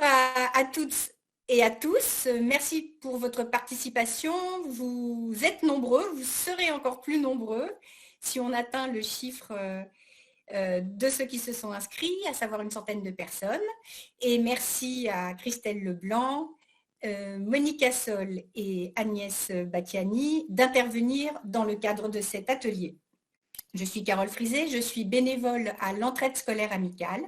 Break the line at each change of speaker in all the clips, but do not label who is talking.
à toutes et à tous. Merci pour votre participation. Vous êtes nombreux, vous serez encore plus nombreux si on atteint le chiffre de ceux qui se sont inscrits, à savoir une centaine de personnes. Et merci à Christelle Leblanc, Monica Sol et Agnès Bacchiani d'intervenir dans le cadre de cet atelier. Je suis Carole Frisé, je suis bénévole à l'Entraide scolaire amicale,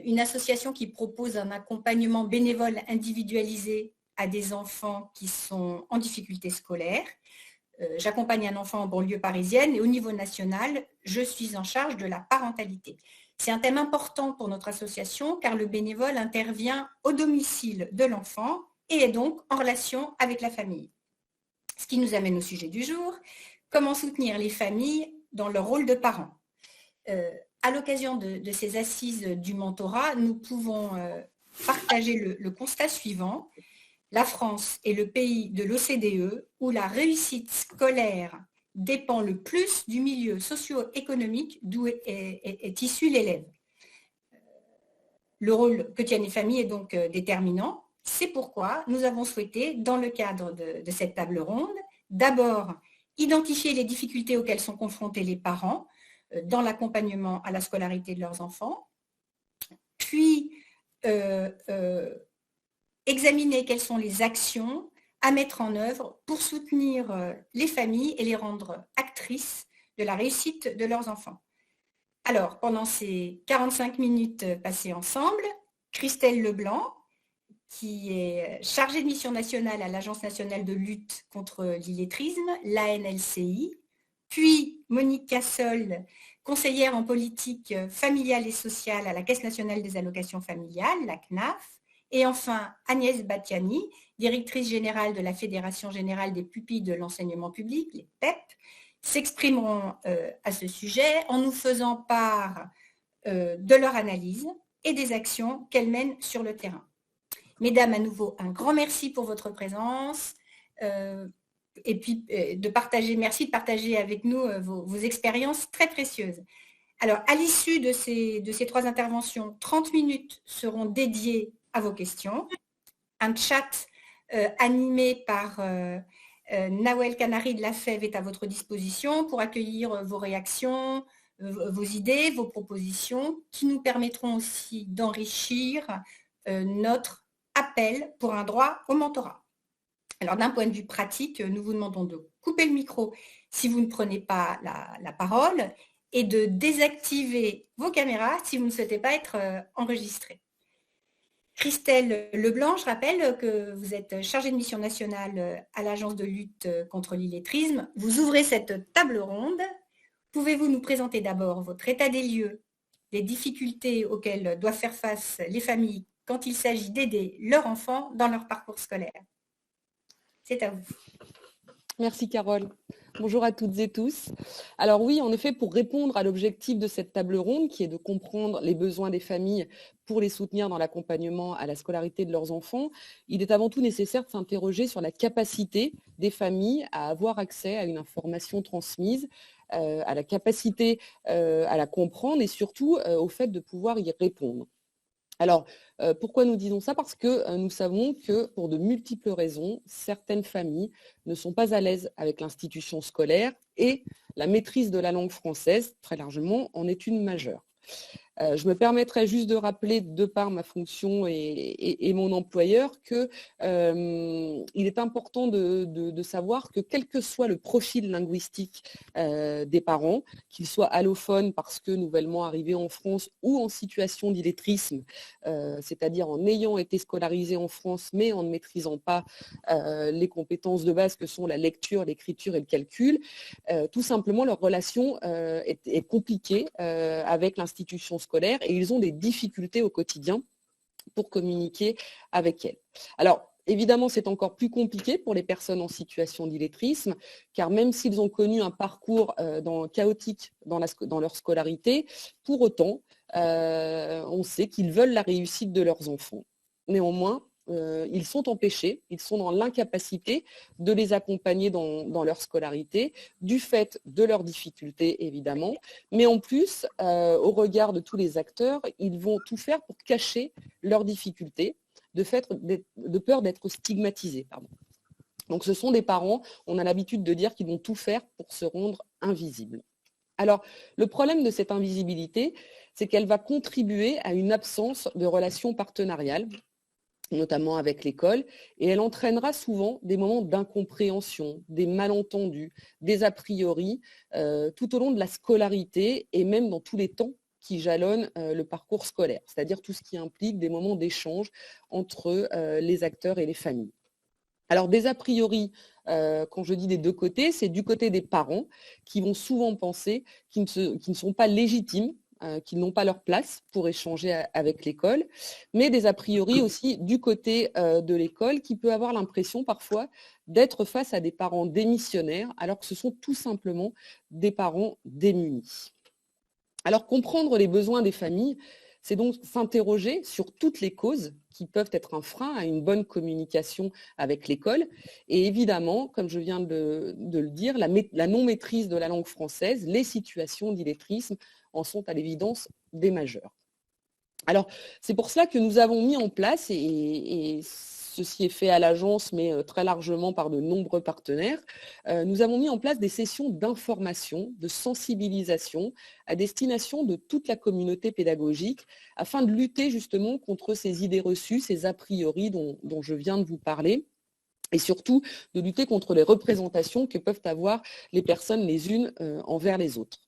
une association qui propose un accompagnement bénévole individualisé à des enfants qui sont en difficulté scolaire. J'accompagne un enfant en banlieue parisienne et au niveau national, je suis en charge de la parentalité. C'est un thème important pour notre association car le bénévole intervient au domicile de l'enfant et est donc en relation avec la famille. Ce qui nous amène au sujet du jour, comment soutenir les familles dans leur rôle de parents. À l'occasion de ces assises du mentorat, nous pouvons partager le constat suivant. La France est le pays de l'OCDE où la réussite scolaire dépend le plus du milieu socio-économique d'où est issu l'élève. Le rôle que tiennent les familles est donc déterminant. C'est pourquoi nous avons souhaité, dans le cadre de cette table ronde, d'abord identifier les difficultés auxquelles sont confrontés les parents dans l'accompagnement à la scolarité de leurs enfants, puis examiner quelles sont les actions à mettre en œuvre pour soutenir les familles et les rendre actrices de la réussite de leurs enfants. Alors, pendant ces 45 minutes passées ensemble, Christelle Leblanc, qui est chargée de mission nationale à l'Agence nationale de lutte contre l'illettrisme, l'ANLCI, puis Monique Cassol, conseillère en politique familiale et sociale à la Caisse nationale des allocations familiales, la CNAF, et enfin Agnès Bacchiani, directrice générale de la Fédération générale des pupilles de l'enseignement public, les PEP, s'exprimeront à ce sujet en nous faisant part de leur analyse et des actions qu'elles mènent sur le terrain. Mesdames, à nouveau, un grand merci pour votre présence. Et puis merci de partager avec nous vos expériences très précieuses. Alors, à l'issue de ces 3 interventions, 30 minutes seront dédiées à vos questions. Un chat animé par Nawel Canari de la FEV est à votre disposition pour accueillir vos réactions, vos idées, vos propositions, qui nous permettront aussi d'enrichir notre appel pour un droit au mentorat. Alors, d'un point de vue pratique, nous vous demandons de couper le micro si vous ne prenez pas la parole et de désactiver vos caméras si vous ne souhaitez pas être enregistré. Christelle Leblanc, je rappelle que vous êtes chargée de mission nationale à l'Agence de lutte contre l'illettrisme. Vous ouvrez cette table ronde. Pouvez-vous nous présenter d'abord votre état des lieux, les difficultés auxquelles doivent faire face les familles quand il s'agit d'aider leurs enfants dans leur parcours scolaire? C'est à vous.
Merci Carole. Bonjour à toutes et tous. Alors oui, en effet, pour répondre à l'objectif de cette table ronde, qui est de comprendre les besoins des familles pour les soutenir dans l'accompagnement à la scolarité de leurs enfants, il est avant tout nécessaire de s'interroger sur la capacité des familles à avoir accès à une information transmise, à la capacité à la comprendre et surtout au fait de pouvoir y répondre. Alors, pourquoi nous disons ça? Parce que nous savons que pour de multiples raisons, certaines familles ne sont pas à l'aise avec l'institution scolaire et la maîtrise de la langue française, très largement, en est une majeure. Je me permettrai juste de rappeler, de par ma fonction et mon employeur, qu'il est important de savoir que quel que soit le profil linguistique des parents, qu'ils soient allophones parce que nouvellement arrivés en France ou en situation d'illettrisme, c'est-à-dire en ayant été scolarisés en France mais en ne maîtrisant pas les compétences de base que sont la lecture, l'écriture et le calcul, tout simplement leur relation est compliquée avec l'institution scolaire et ils ont des difficultés au quotidien pour communiquer avec elle. Alors, évidemment, c'est encore plus compliqué pour les personnes en situation d'illettrisme, car même s'ils ont connu un parcours chaotique dans leur scolarité, pour autant, on sait qu'ils veulent la réussite de leurs enfants. Néanmoins, ils sont empêchés, ils sont dans l'incapacité de les accompagner dans leur scolarité, du fait de leurs difficultés évidemment, mais en plus, au regard de tous les acteurs, ils vont tout faire pour cacher leurs difficultés, de peur d'être stigmatisés. Pardon. Donc ce sont des parents, on a l'habitude de dire qu'ils vont tout faire pour se rendre invisibles. Alors, le problème de cette invisibilité, c'est qu'elle va contribuer à une absence de relations partenariales, notamment avec l'école, et elle entraînera souvent des moments d'incompréhension, des malentendus, des a priori, tout au long de la scolarité et même dans tous les temps qui jalonnent le parcours scolaire, c'est-à-dire tout ce qui implique des moments d'échange entre les acteurs et les familles. Alors, des a priori, quand je dis des deux côtés, c'est du côté des parents qui vont souvent penser qu'ils ne sont pas légitimes, qu'ils n'ont pas leur place pour échanger avec l'école, mais des a priori aussi du côté de l'école qui peut avoir l'impression parfois d'être face à des parents démissionnaires alors que ce sont tout simplement des parents démunis. Alors comprendre les besoins des familles, c'est donc s'interroger sur toutes les causes qui peuvent être un frein à une bonne communication avec l'école. Et évidemment, comme je viens de le dire, la non-maîtrise de la langue française, les situations d'illettrisme en sont à l'évidence des majeures. Alors, c'est pour cela que nous avons mis en place, et ceci est fait à l'agence, mais très largement par de nombreux partenaires, nous avons mis en place des sessions d'information, de sensibilisation à destination de toute la communauté pédagogique, afin de lutter justement contre ces idées reçues, ces a priori dont je viens de vous parler, et surtout de lutter contre les représentations que peuvent avoir les personnes les unes envers les autres.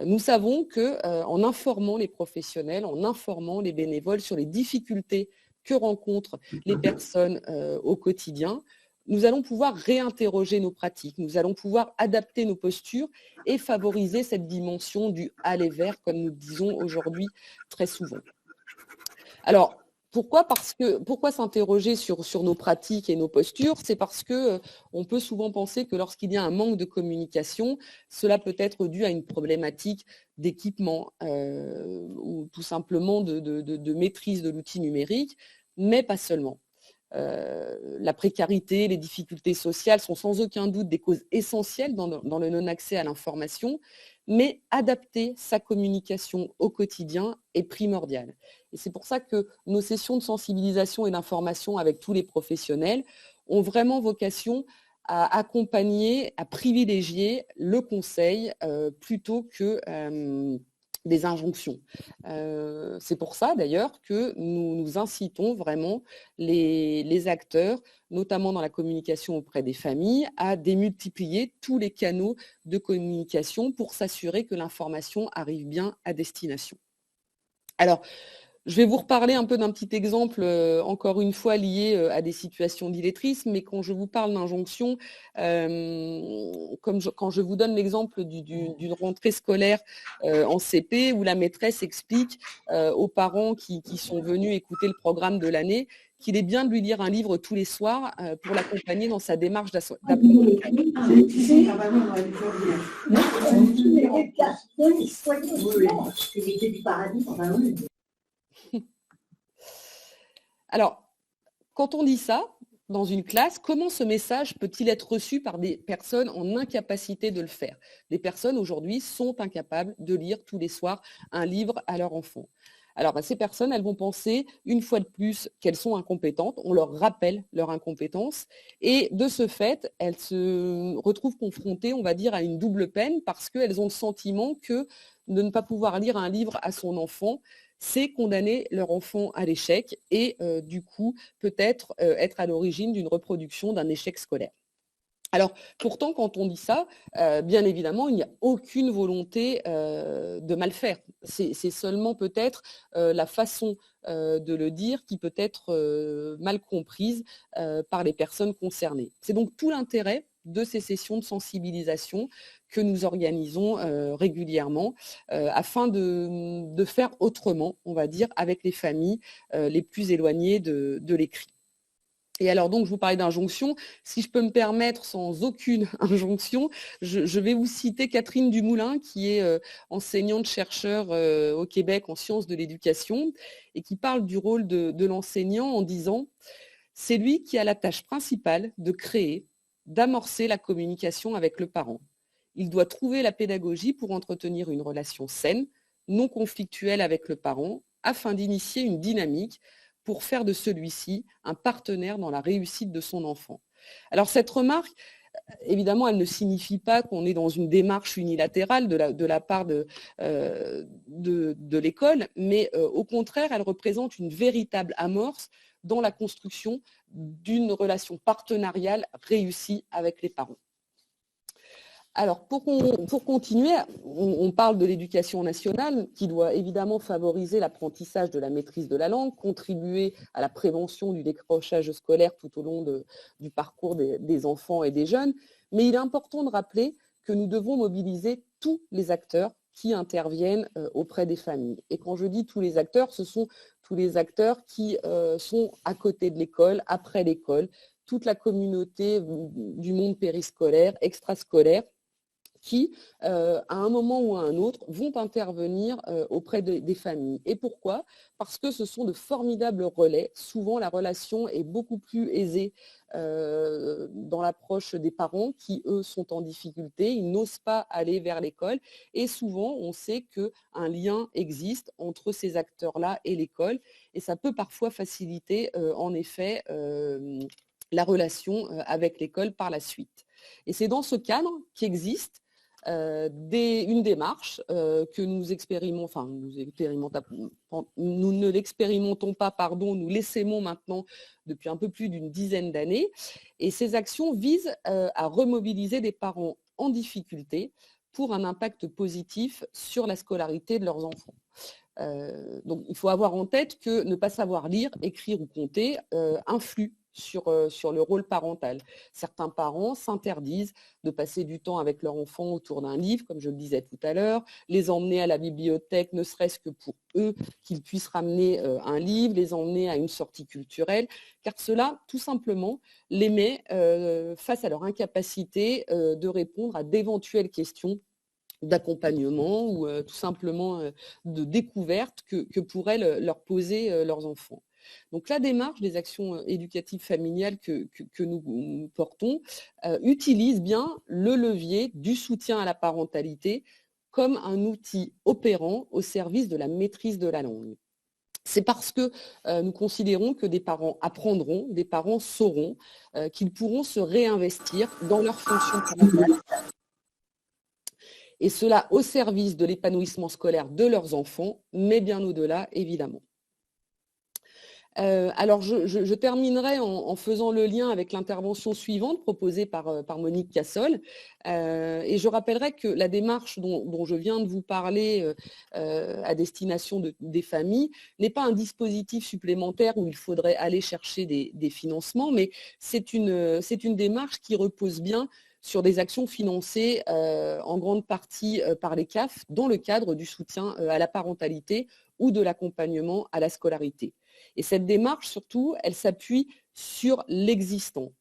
Nous savons qu'en informant les professionnels, en informant les bénévoles sur les difficultés que rencontrent les personnes au quotidien, nous allons pouvoir réinterroger nos pratiques, nous allons pouvoir adapter nos postures et favoriser cette dimension du « aller vers » comme nous le disons aujourd'hui très souvent. Alors, pourquoi s'interroger sur nos pratiques et nos postures? C'est parce qu'on peut souvent penser que lorsqu'il y a un manque de communication, cela peut être dû à une problématique d'équipement ou tout simplement de maîtrise de l'outil numérique, mais pas seulement. La précarité, les difficultés sociales sont sans aucun doute des causes essentielles dans le non-accès à l'information, mais adapter sa communication au quotidien est primordial. Et c'est pour ça que nos sessions de sensibilisation et d'information avec tous les professionnels ont vraiment vocation à accompagner, à privilégier le conseil plutôt que des injonctions. C'est pour ça d'ailleurs que nous incitons vraiment les acteurs, notamment dans la communication auprès des familles, à démultiplier tous les canaux de communication pour s'assurer que l'information arrive bien à destination. Alors, je vais vous reparler un peu d'un petit exemple, encore une fois, lié à des situations d'illettrisme, mais quand je vous parle d'injonction, quand je vous donne l'exemple d'une rentrée scolaire en CP, où la maîtresse explique aux parents qui sont venus écouter le programme de l'année qu'il est bien de lui lire un livre tous les soirs pour l'accompagner dans sa démarche d'apprentissage. Alors, quand on dit ça, dans une classe, comment ce message peut-il être reçu par des personnes en incapacité de le faire? Des personnes aujourd'hui sont incapables de lire tous les soirs un livre à leur enfant. Alors, ces personnes, elles vont penser une fois de plus qu'elles sont incompétentes, on leur rappelle leur incompétence, et de ce fait, elles se retrouvent confrontées, on va dire, à une double peine, parce qu'elles ont le sentiment que de ne pas pouvoir lire un livre à son enfant, c'est condamner leur enfant à l'échec et du coup, peut-être être à l'origine d'une reproduction d'un échec scolaire. Alors, pourtant, quand on dit ça, bien évidemment, il n'y a aucune volonté de mal faire. C'est seulement peut-être la façon de le dire qui peut être mal comprise par les personnes concernées. C'est donc tout l'intérêt de ces sessions de sensibilisation que nous organisons régulièrement afin de faire autrement, on va dire, avec les familles les plus éloignées de l'écrit. Et alors donc, je vous parlais d'injonction. Si je peux me permettre, sans aucune injonction, je vais vous citer Catherine Dumoulin, qui est enseignante-chercheur au Québec en sciences de l'éducation, et qui parle du rôle de l'enseignant en disant « C'est lui qui a la tâche principale de créer, d'amorcer la communication avec le parent. Il doit trouver la pédagogie pour entretenir une relation saine, non conflictuelle avec le parent, afin d'initier une dynamique pour faire de celui-ci un partenaire dans la réussite de son enfant. » Alors cette remarque, évidemment, elle ne signifie pas qu'on est dans une démarche unilatérale de la part de l'école, mais au contraire, elle représente une véritable amorce dans la construction d'une relation partenariale réussie avec les parents. Alors, pour continuer, on parle de l'éducation nationale qui doit évidemment favoriser l'apprentissage de la maîtrise de la langue, contribuer à la prévention du décrochage scolaire tout au long du parcours des enfants et des jeunes. Mais il est important de rappeler que nous devons mobiliser tous les acteurs qui interviennent auprès des familles. Et quand je dis tous les acteurs, ce sont tous les acteurs qui sont à côté de l'école, après l'école, toute la communauté du monde périscolaire, extrascolaire, qui, à un moment ou à un autre, vont intervenir auprès des familles. Et pourquoi? Parce que ce sont de formidables relais. Souvent, la relation est beaucoup plus aisée dans l'approche des parents qui, eux, sont en difficulté. Ils n'osent pas aller vers l'école. Et souvent, on sait qu'un lien existe entre ces acteurs-là et l'école. Et ça peut parfois faciliter, en effet, la relation avec l'école par la suite. Et c'est dans ce cadre qu'existe une démarche que nous expérimentons, enfin nous ne l'expérimentons pas, pardon, nous l'essaimons maintenant depuis un peu plus d'une dizaine d'années. Et ces actions visent à remobiliser des parents en difficulté pour un impact positif sur la scolarité de leurs enfants. Donc il faut avoir en tête que ne pas savoir lire, écrire ou compter influe sur le rôle parental. Certains parents s'interdisent de passer du temps avec leur enfant autour d'un livre, comme je le disais tout à l'heure, les emmener à la bibliothèque, ne serait-ce que pour eux, qu'ils puissent ramener un livre, les emmener à une sortie culturelle, car cela, tout simplement, les met face à leur incapacité de répondre à d'éventuelles questions d'accompagnement ou tout simplement de découverte que pourraient leur poser leurs enfants. Donc la démarche des actions éducatives familiales que nous portons utilise bien le levier du soutien à la parentalité comme un outil opérant au service de la maîtrise de la langue. C'est parce que nous considérons que des parents apprendront, des parents sauront qu'ils pourront se réinvestir dans leur fonction parentale, et cela au service de l'épanouissement scolaire de leurs enfants, mais bien au-delà, évidemment. Alors, je terminerai en faisant le lien avec l'intervention suivante proposée par Monique Cassol. Et je rappellerai que la démarche dont je viens de vous parler à destination des familles n'est pas un dispositif supplémentaire où il faudrait aller chercher des financements, mais c'est une démarche qui repose bien sur des actions financées en grande partie par les CAF dans le cadre du soutien à la parentalité ou de l'accompagnement à la scolarité. Et cette démarche, surtout, elle s'appuie sur l'existant.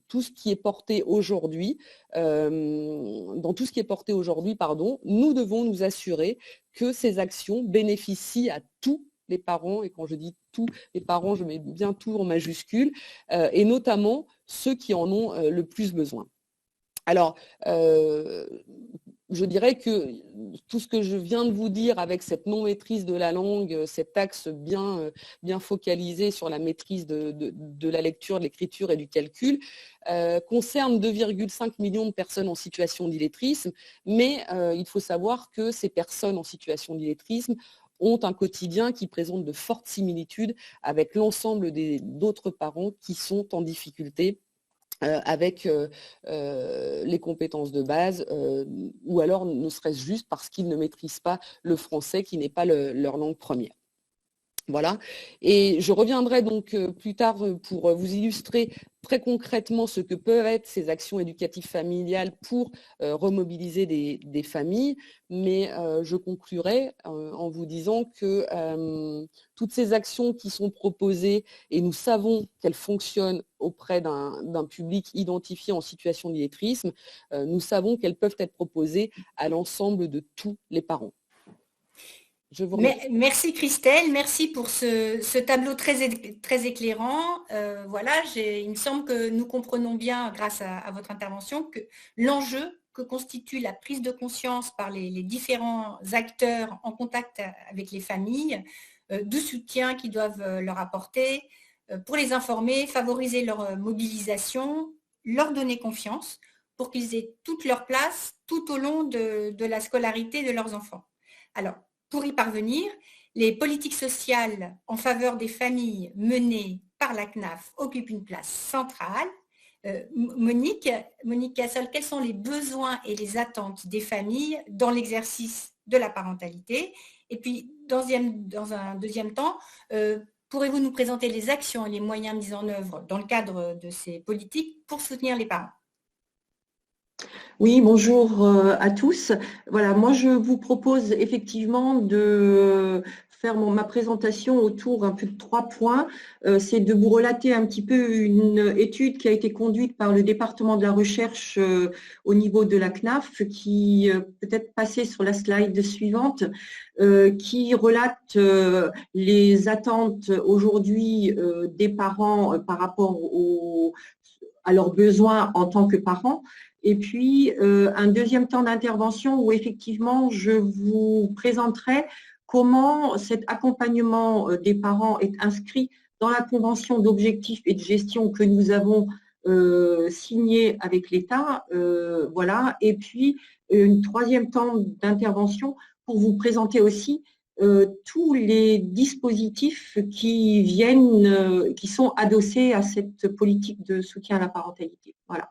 Tout ce qui est porté aujourd'hui, dans tout ce qui est porté aujourd'hui, nous devons nous assurer que ces actions bénéficient à tous les parents, et quand je dis tous les parents, je mets bien tout en majuscule, et notamment ceux qui en ont le plus besoin. Alors, je dirais que tout ce que je viens de vous dire avec cette non-maîtrise de la langue, cet axe bien focalisé sur la maîtrise de la lecture, de l'écriture et du calcul, concerne 2,5 millions de personnes en situation d'illettrisme, mais il faut savoir que ces personnes en situation d'illettrisme ont un quotidien qui présente de fortes similitudes avec l'ensemble d'autres parents qui sont en difficulté avec les compétences de base, ou alors ne serait-ce juste parce qu'ils ne maîtrisent pas le français qui n'est pas leur langue première. Voilà, et je reviendrai donc plus tard pour vous illustrer très concrètement ce que peuvent être ces actions éducatives familiales pour remobiliser des familles, mais je conclurai en vous disant que toutes ces actions qui sont proposées, et nous savons qu'elles fonctionnent auprès d'un public identifié en situation d'illettrisme, nous savons qu'elles peuvent être proposées à l'ensemble de tous les parents. Je vous remercie.
Merci Christelle, merci pour ce tableau très éclairant. Voilà, il me semble que nous comprenons bien, grâce à votre intervention, que l'enjeu que constitue la prise de conscience par les différents acteurs en contact avec les familles, du soutien qu'ils doivent leur apporter, pour les informer, favoriser leur mobilisation, leur donner confiance, pour qu'ils aient toute leur place tout au long de la scolarité de leurs enfants. Alors, pour y parvenir, les politiques sociales en faveur des familles menées par la CNAF occupent une place centrale. Monique Cassel, quels sont les besoins et les attentes des familles dans l'exercice de la parentalité? Et puis, dans un deuxième temps, pourrez-vous nous présenter les actions et les moyens mis en œuvre dans le cadre de ces politiques pour soutenir les parents?
Oui, bonjour à tous. Voilà, moi je vous propose effectivement de faire ma présentation autour un peu de 3 points. C'est de vous relater un petit peu une étude qui a été conduite par le département de la recherche au niveau de la CNAF, qui peut-être passer sur la slide suivante, qui relate les attentes aujourd'hui des parents par rapport à leurs besoins en tant que parents. Et puis, un deuxième temps d'intervention où effectivement, je vous présenterai comment cet accompagnement des parents est inscrit dans la convention d'objectifs et de gestion que nous avons signée avec l'État. Voilà. Et puis, un troisième temps d'intervention pour vous présenter aussi tous les dispositifs qui viennent, qui sont adossés à cette politique de soutien à la parentalité. Voilà.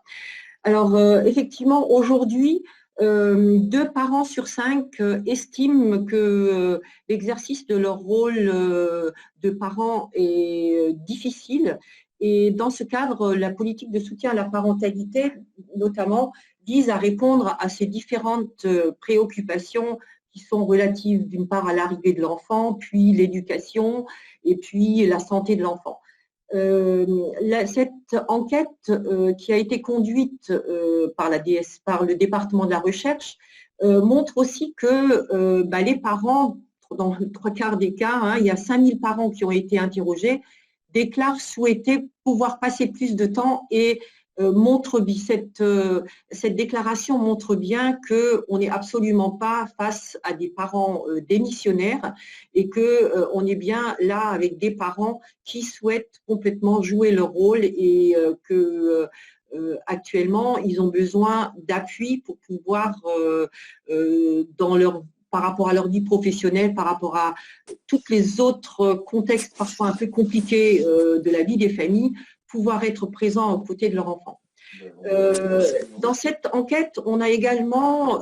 Alors, effectivement, aujourd'hui, 2 parents sur 5 estiment que l'exercice de leur rôle de parent est difficile. Et dans ce cadre, la politique de soutien à la parentalité, notamment, vise à répondre à ces différentes préoccupations qui sont relatives d'une part à l'arrivée de l'enfant, puis l'éducation et puis la santé de l'enfant. Cette enquête qui a été conduite par le département de la recherche montre aussi que les parents, dans le 3/4 des cas, il y a 5000 parents qui ont été interrogés, déclarent souhaiter pouvoir passer plus de temps et cette déclaration montre bien qu'on n'est absolument pas face à des parents démissionnaires et qu'on est bien là avec des parents qui souhaitent complètement jouer leur rôle et que actuellement ils ont besoin d'appui pour pouvoir par rapport à leur vie professionnelle, par rapport à tous les autres contextes parfois un peu compliqués de la vie des familles, pouvoir être présents aux côtés de leur enfant. Dans cette enquête, on a également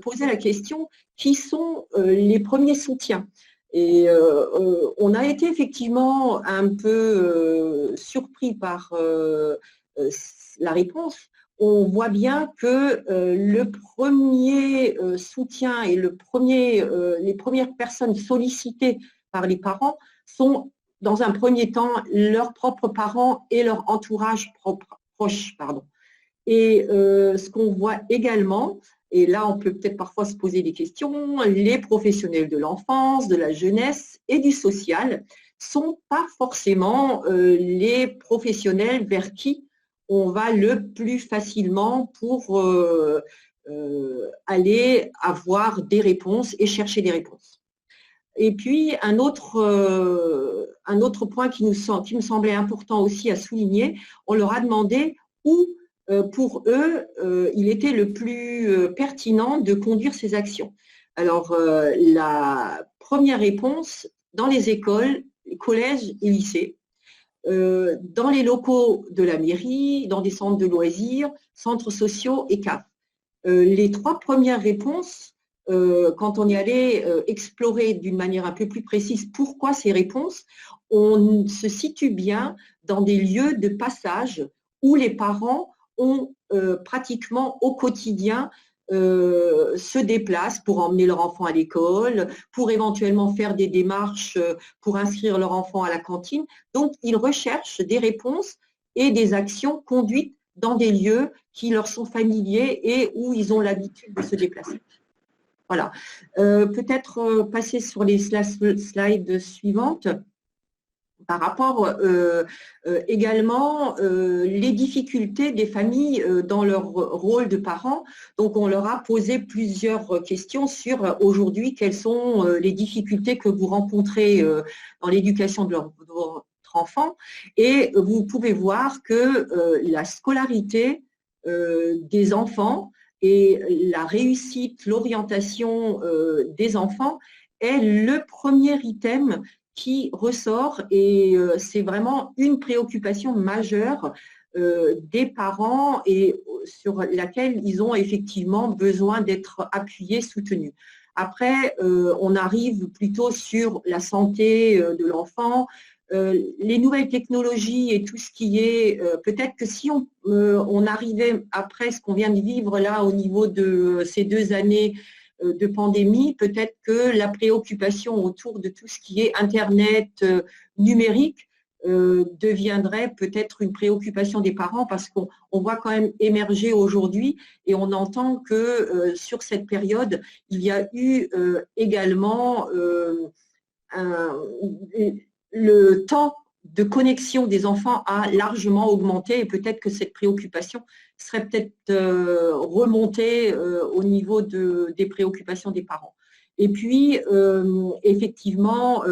posé la question qui sont les premiers soutiens. Et on a été effectivement un peu surpris par la réponse. On voit bien que le premier soutien et les premières personnes sollicitées par les parents sont dans un premier temps leurs propres parents et leur entourage proche. Et ce qu'on voit également, et là on peut peut-être parfois se poser des questions, les professionnels de l'enfance, de la jeunesse et du social sont pas forcément les professionnels vers qui on va le plus facilement pour aller avoir des réponses et chercher des réponses. Et puis, un autre point qui me semblait important aussi à souligner, on leur a demandé où, pour eux, il était le plus pertinent de conduire ces actions. Alors, la première réponse, dans les écoles, collèges et lycées, dans les locaux de la mairie, dans des centres de loisirs, centres sociaux et CAF. Les 3 premières réponses quand on y allait explorer d'une manière un peu plus précise pourquoi ces réponses, on se situe bien dans des lieux de passage où les parents ont pratiquement au quotidien se déplacent pour emmener leur enfant à l'école, pour éventuellement faire des démarches pour inscrire leur enfant à la cantine. Donc, ils recherchent des réponses et des actions conduites dans des lieux qui leur sont familiers et où ils ont l'habitude de se déplacer. Voilà. Peut-être passer sur les slides suivantes. Par rapport également les difficultés des familles dans leur rôle de parents. Donc, on leur a posé plusieurs questions sur aujourd'hui quelles sont les difficultés que vous rencontrez dans l'éducation de votre enfant. Et vous pouvez voir que la scolarité des enfants et la réussite, l'orientation des enfants est le premier item qui ressort et c'est vraiment une préoccupation majeure des parents et sur laquelle ils ont effectivement besoin d'être appuyés, soutenus. Après, on arrive plutôt sur la santé de l'enfant, les nouvelles technologies et tout ce qui est, peut-être que si on arrivait après ce qu'on vient de vivre là au niveau de ces 2 années de pandémie, peut-être que la préoccupation autour de tout ce qui est Internet, numérique, deviendrait peut-être une préoccupation des parents parce qu'on voit quand même émerger aujourd'hui et on entend que sur cette période, il y a eu également le temps de connexion des enfants a largement augmenté et peut-être que cette préoccupation serait peut-être remontée au niveau des préoccupations des parents. Et puis, effectivement,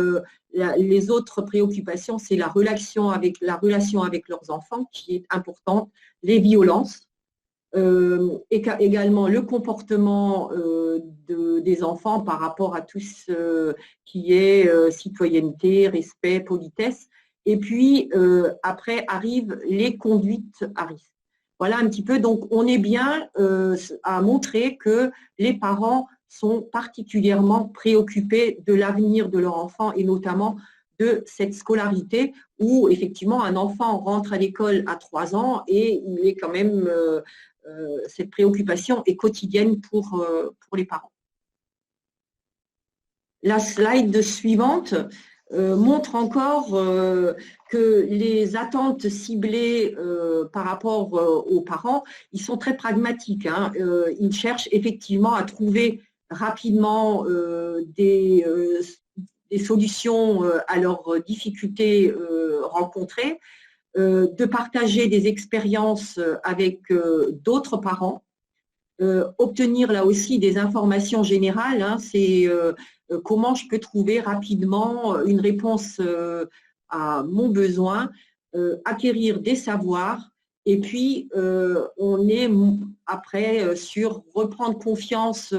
les autres préoccupations, c'est la relation avec leurs enfants qui est importante, les violences, également le comportement des enfants par rapport à tout ce qui est citoyenneté, respect, politesse. Et puis, après, arrivent les conduites à risque. Voilà un petit peu. Donc, on est bien à montrer que les parents sont particulièrement préoccupés de l'avenir de leur enfant et notamment de cette scolarité où, effectivement, un enfant rentre à l'école à 3 ans et il est quand même… cette préoccupation est quotidienne pour les parents. La slide suivante montre encore que les attentes ciblées par rapport aux parents, ils sont très pragmatiques. Hein. Ils cherchent effectivement à trouver rapidement des solutions à leurs difficultés rencontrées, de partager des expériences avec d'autres parents, obtenir là aussi des informations générales, hein, c'est comment je peux trouver rapidement une réponse à mon besoin, acquérir des savoirs et puis on est après sur reprendre confiance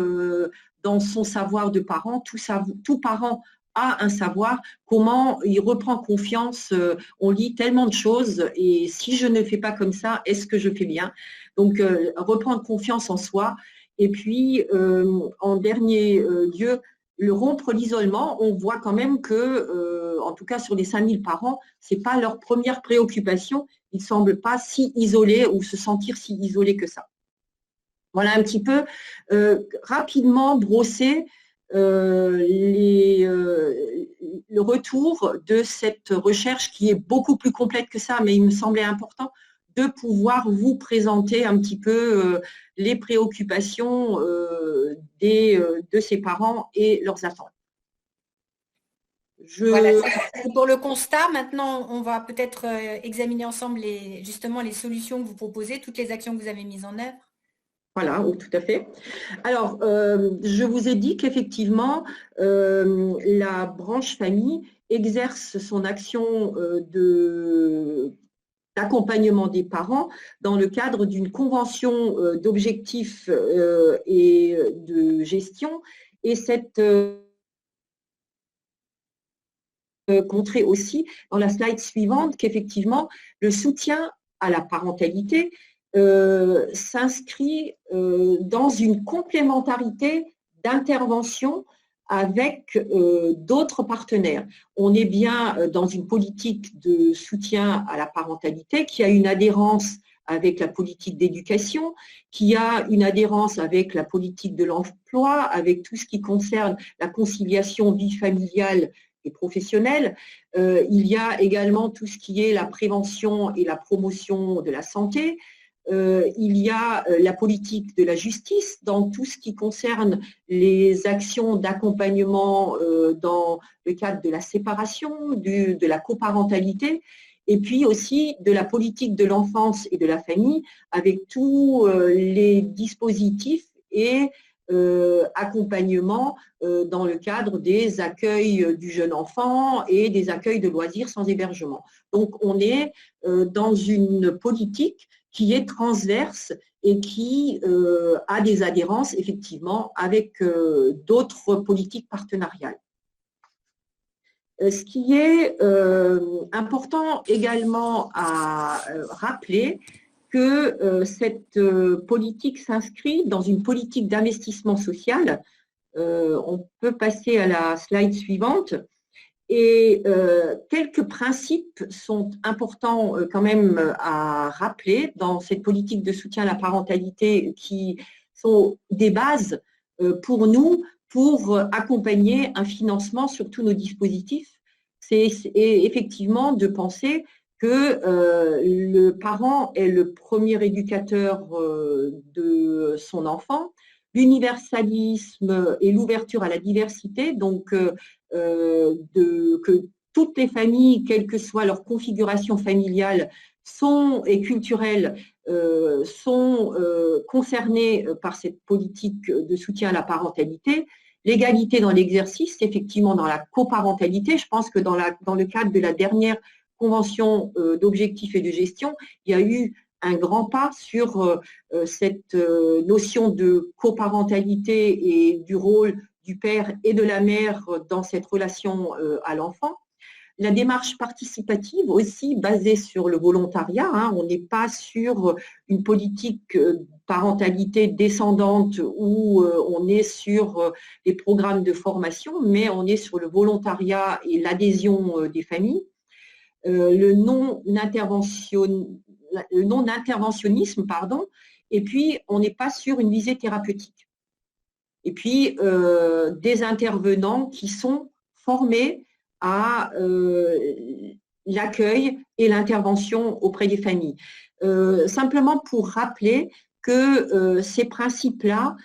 dans son savoir de parent, tout parent a un savoir, comment il reprend confiance, on lit tellement de choses et si je ne fais pas comme ça, est-ce que je fais bien? Donc, reprendre confiance en soi et puis, en dernier lieu, le rompre l'isolement, on voit quand même que, en tout cas sur les 5000 par an, ce n'est pas leur première préoccupation, ils ne semblent pas si isolés ou se sentir si isolés que ça. Voilà un petit peu, rapidement brosser le retour de cette recherche qui est beaucoup plus complète que ça, mais il me semblait important de pouvoir vous présenter un petit peu les préoccupations de ces parents et leurs attentes.
Voilà, c'est pour le constat. Maintenant, on va peut-être examiner ensemble justement les solutions que vous proposez, toutes les actions que vous avez mises en œuvre.
Voilà, tout à fait. Alors, je vous ai dit qu'effectivement, la branche famille exerce son action d'accompagnement des parents dans le cadre d'une convention d'objectifs et de gestion. Et cette montrer aussi dans la slide suivante qu'effectivement, le soutien à la parentalité s'inscrit dans une complémentarité d'intervention avec d'autres partenaires. On est bien dans une politique de soutien à la parentalité qui a une adhérence avec la politique d'éducation, qui a une adhérence avec la politique de l'emploi, avec tout ce qui concerne la conciliation vie familiale et professionnelle. Il y a également tout ce qui est la prévention et la promotion de la santé. Il y a la politique de la justice dans tout ce qui concerne les actions d'accompagnement dans le cadre de la séparation, de la coparentalité, et puis aussi de la politique de l'enfance et de la famille avec tous les dispositifs et accompagnement dans le cadre des accueils du jeune enfant et des accueils de loisirs sans hébergement. Donc on est dans une politique qui est transverse et qui a des adhérences effectivement avec d'autres politiques partenariales. Ce qui est important également à rappeler, que cette politique s'inscrit dans une politique d'investissement social. On peut passer à la slide suivante. Et quelques principes sont importants quand même à rappeler dans cette politique de soutien à la parentalité qui sont des bases pour nous pour accompagner un financement sur tous nos dispositifs. C'est effectivement de penser que le parent est le premier éducateur de son enfant, l'universalisme et l'ouverture à la diversité, donc que toutes les familles, quelle que soit leur configuration familiale et culturelle, sont concernées par cette politique de soutien à la parentalité. L'égalité dans l'exercice, effectivement dans la coparentalité. Je pense que dans le cadre de la dernière convention d'objectifs et de gestion, il y a eu un grand pas sur cette notion de coparentalité et du rôle du père et de la mère dans cette relation à l'enfant. La démarche participative aussi basée sur le volontariat, hein, on n'est pas sur une politique parentalité descendante où on est sur les programmes de formation, mais on est sur le volontariat et l'adhésion des familles. Le non-interventionnisme, et puis on n'est pas sur une visée thérapeutique. Et puis des intervenants qui sont formés à l'accueil et l'intervention auprès des familles. Simplement pour rappeler que ces principes-là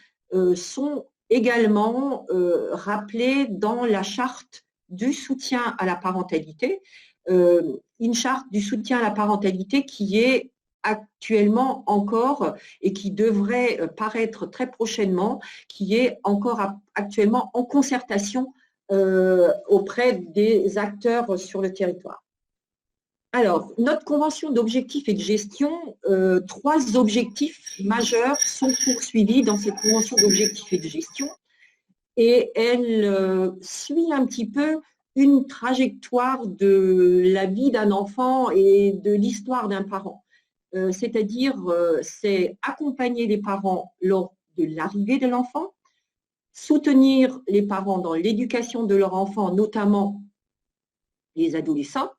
sont également rappelés dans la charte du soutien à la parentalité, une charte du soutien à la parentalité qui est actuellement encore et qui devrait paraître très prochainement, qui est encore actuellement en concertation auprès des acteurs sur le territoire. Alors, notre convention d'objectifs et de gestion, 3 objectifs majeurs sont poursuivis dans cette convention d'objectifs et de gestion et elle suit un petit peu une trajectoire de la vie d'un enfant et de l'histoire d'un parent. C'est-à-dire, c'est accompagner les parents lors de l'arrivée de l'enfant, soutenir les parents dans l'éducation de leur enfant, notamment les adolescents,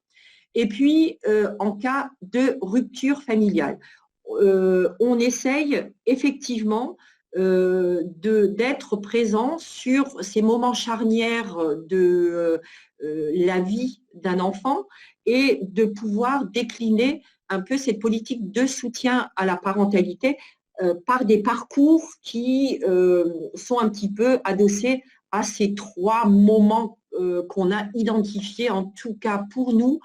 et puis en cas de rupture familiale. On essaye effectivement d'être présent sur ces moments charnières de la vie d'un enfant et de pouvoir décliner un peu cette politique de soutien à la parentalité par des parcours qui sont un petit peu adossés à ces 3 moments qu'on a identifiés, en tout cas pour nous,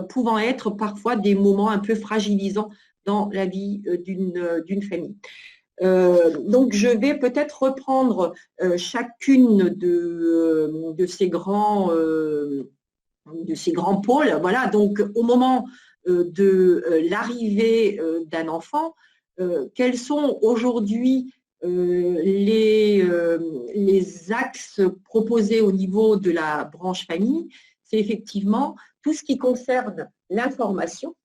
pouvant être parfois des moments un peu fragilisants dans la vie d'une famille. Donc, je vais peut-être reprendre chacune de ces grands pôles. Voilà, donc au moment de l'arrivée d'un enfant, quels sont aujourd'hui les axes proposés au niveau de la branche famille? C'est effectivement tout ce qui concerne l'information,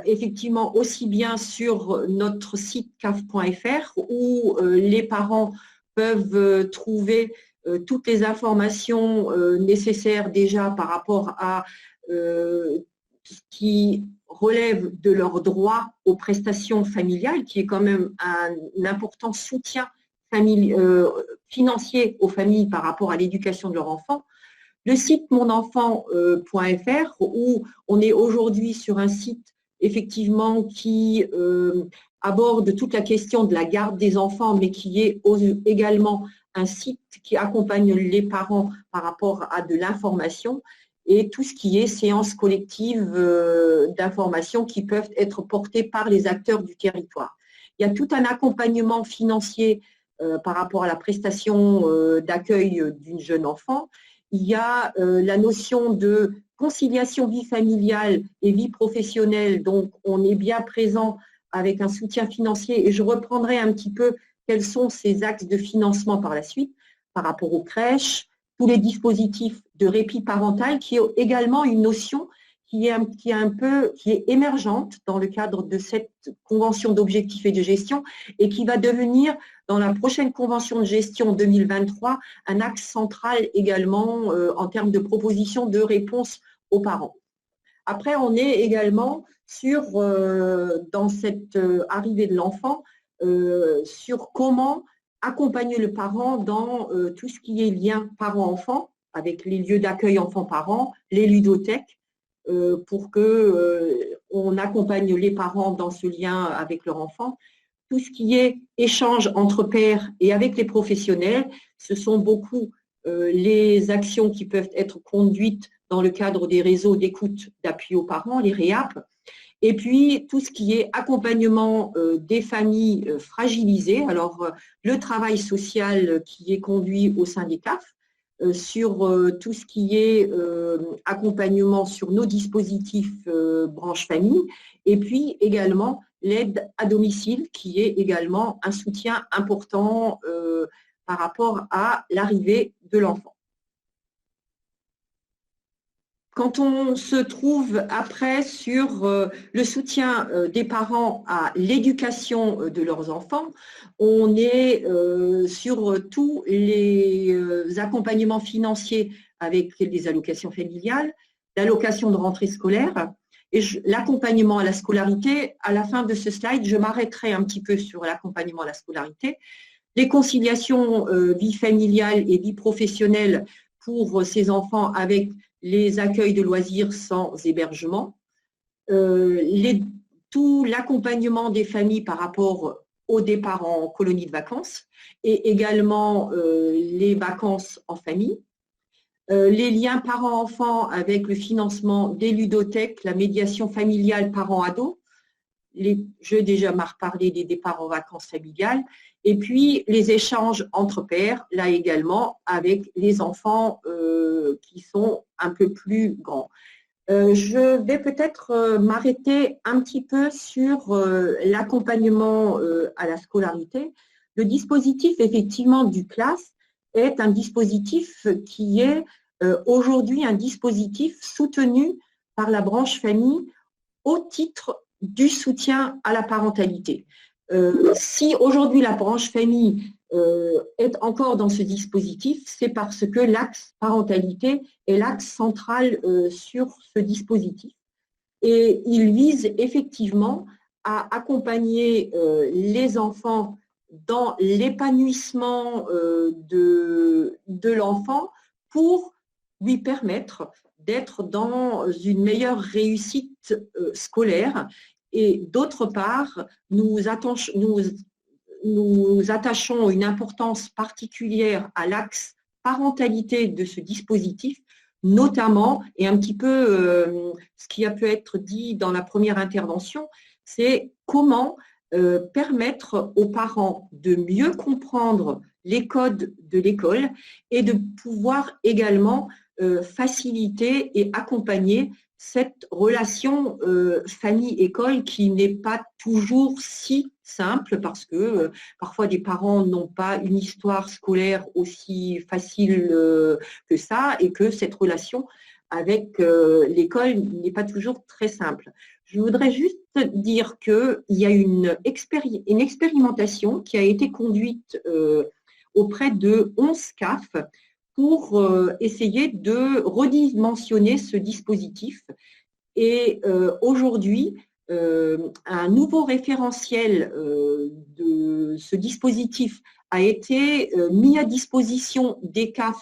effectivement aussi bien sur notre site caf.fr où les parents peuvent trouver toutes les informations nécessaires déjà par rapport à ce qui relève de leur droit aux prestations familiales, qui est quand même un important soutien financier aux familles par rapport à l'éducation de leur enfant. Le site monenfant.fr, où on est aujourd'hui sur un site effectivement qui aborde toute la question de la garde des enfants, mais qui est également un site qui accompagne les parents par rapport à de l'information et tout ce qui est séances collectives d'information qui peuvent être portées par les acteurs du territoire. Il y a tout un accompagnement financier par rapport à la prestation d'accueil d'une jeune enfant. Il y a la notion de conciliation vie familiale et vie professionnelle, donc on est bien présent avec un soutien financier et je reprendrai un petit peu quels sont ces axes de financement par la suite par rapport aux crèches, tous les dispositifs de répit parental qui est également une notion qui est émergente dans le cadre de cette convention d'objectifs et de gestion et qui va devenir, dans la prochaine convention de gestion 2023, un axe central également en termes de proposition de réponse aux parents. Après, on est également dans cette arrivée de l'enfant, sur comment accompagner le parent dans tout ce qui est lien parent-enfant, avec les lieux d'accueil enfants-parents, les ludothèques, pour qu'on accompagne les parents dans ce lien avec leur enfant. Tout ce qui est échange entre pairs et avec les professionnels, ce sont beaucoup les actions qui peuvent être conduites dans le cadre des réseaux d'écoute d'appui aux parents, les REAP, et puis tout ce qui est accompagnement des familles fragilisées. Alors, le travail social qui est conduit au sein des CAF, sur tout ce qui est accompagnement sur nos dispositifs branche famille, et puis également l'aide à domicile qui est également un soutien important par rapport à l'arrivée de l'enfant. Quand on se trouve après sur le soutien des parents à l'éducation de leurs enfants, on est sur tous les accompagnements financiers avec les allocations familiales, l'allocation de rentrée scolaire et l'accompagnement à la scolarité. À la fin de ce slide, je m'arrêterai un petit peu sur l'accompagnement à la scolarité. Les conciliations vie familiale et vie professionnelle pour ces enfants avec les accueils de loisirs sans hébergement, tout l'accompagnement des familles par rapport au départ en colonie de vacances et également les vacances en famille, les liens parents-enfants avec le financement des ludothèques, la médiation familiale parents-ados, j'ai déjà reparlé des départs en vacances familiales, et puis les échanges entre pairs, là également, avec les enfants qui sont un peu plus grands. Je vais peut-être m'arrêter un petit peu sur l'accompagnement à la scolarité. Le dispositif, effectivement, du CLAS est un dispositif qui est aujourd'hui un dispositif soutenu par la branche famille au titre du soutien à la parentalité. Si aujourd'hui la branche famille est encore dans ce dispositif, c'est parce que l'axe parentalité est l'axe central sur ce dispositif. Et il vise effectivement à accompagner les enfants dans l'épanouissement de l'enfant pour lui permettre d'être dans une meilleure réussite scolaire. Et d'autre part, nous attachons une importance particulière à l'axe parentalité de ce dispositif, notamment, et un petit peu ce qui a pu être dit dans la première intervention, c'est comment permettre aux parents de mieux comprendre les codes de l'école et de pouvoir également faciliter et accompagner cette relation famille-école qui n'est pas toujours si simple parce que parfois des parents n'ont pas une histoire scolaire aussi facile que ça et que cette relation avec l'école n'est pas toujours très simple. Je voudrais juste dire qu'il y a une expérimentation qui a été conduite auprès de 11 CAF pour essayer de redimensionner ce dispositif. Et aujourd'hui, un nouveau référentiel de ce dispositif a été mis à disposition des CAF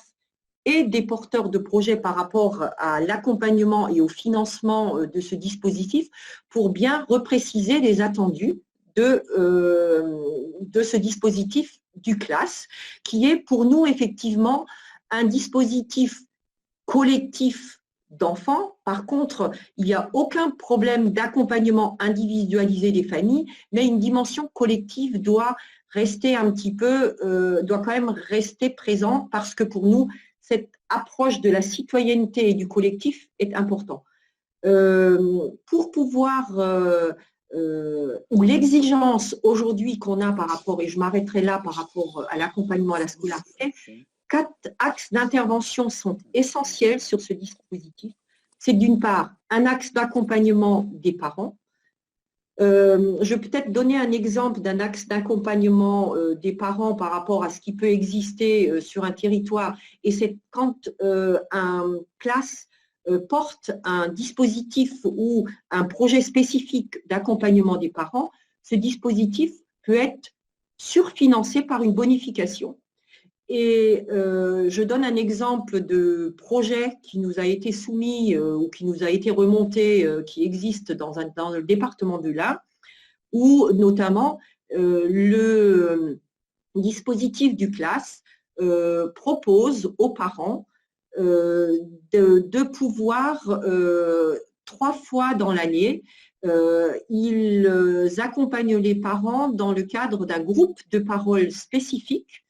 et des porteurs de projets par rapport à l'accompagnement et au financement de ce dispositif pour bien repréciser les attendus de ce dispositif du CLAS, qui est pour nous effectivement un dispositif collectif d'enfants. Par contre, il n'y a aucun problème d'accompagnement individualisé des familles, mais une dimension collective doit rester un petit peu, doit quand même rester présent parce que pour nous, cette approche de la citoyenneté et du collectif est important. Pour pouvoir, ou l'exigence aujourd'hui qu'on a par rapport, et je m'arrêterai là par rapport à l'accompagnement à la scolarité, 4 axes d'intervention sont essentiels sur ce dispositif. C'est d'une part un axe d'accompagnement des parents. Je vais peut-être donner un exemple d'un axe d'accompagnement des parents par rapport à ce qui peut exister sur un territoire. Et c'est quand un CLAS porte un dispositif ou un projet spécifique d'accompagnement des parents, ce dispositif peut être surfinancé par une bonification. Et je donne un exemple de projet qui nous a été soumis ou qui nous a été remonté, qui existe dans le département de l'Ain, où notamment le dispositif du CLAS propose aux parents de pouvoir 3 fois dans l'année, ils accompagnent les parents dans le cadre d'un groupe de parole spécifique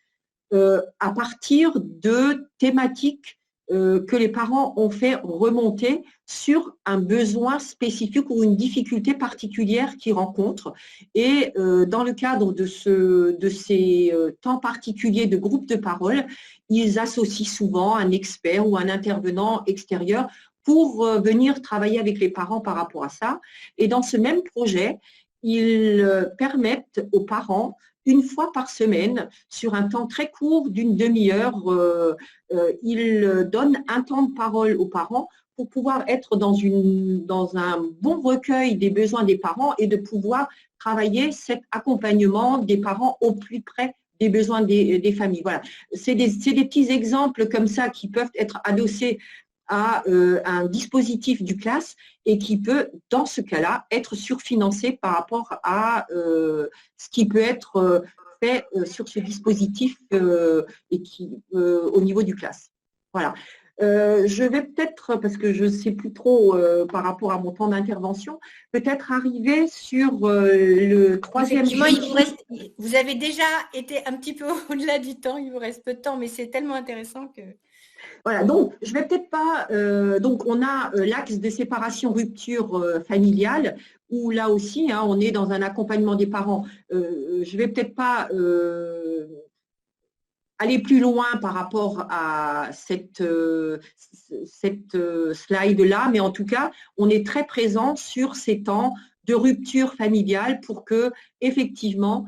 à partir de thématiques que les parents ont fait remonter sur un besoin spécifique ou une difficulté particulière qu'ils rencontrent. Et dans le cadre de ces temps particuliers de groupe de parole, ils associent souvent un expert ou un intervenant extérieur pour venir travailler avec les parents par rapport à ça. Et dans ce même projet, ils permettent aux parents une fois par semaine, sur un temps très court d'une demi-heure, il donne un temps de parole aux parents pour pouvoir être dans un bon recueil des besoins des parents et de pouvoir travailler cet accompagnement des parents au plus près des besoins des familles. Voilà, c'est des petits exemples comme ça qui peuvent être adossés à un dispositif du CLAS et qui peut, dans ce cas-là, être surfinancé par rapport à ce qui peut être fait sur ce dispositif et au niveau du CLAS. Voilà. Je vais peut-être, parce que je ne sais plus trop par rapport à mon temps d'intervention, peut-être arriver sur le troisième.
Vous avez déjà été un petit peu au-delà du temps, il vous reste peu de temps, mais c'est tellement intéressant que…
Voilà, donc je vais peut-être pas. Donc on a l'axe de séparation rupture familiale où là aussi on est dans un accompagnement des parents. Je vais peut-être pas aller plus loin par rapport à cette slide-là, mais en tout cas, on est très présent sur ces temps de rupture familiale pour que effectivement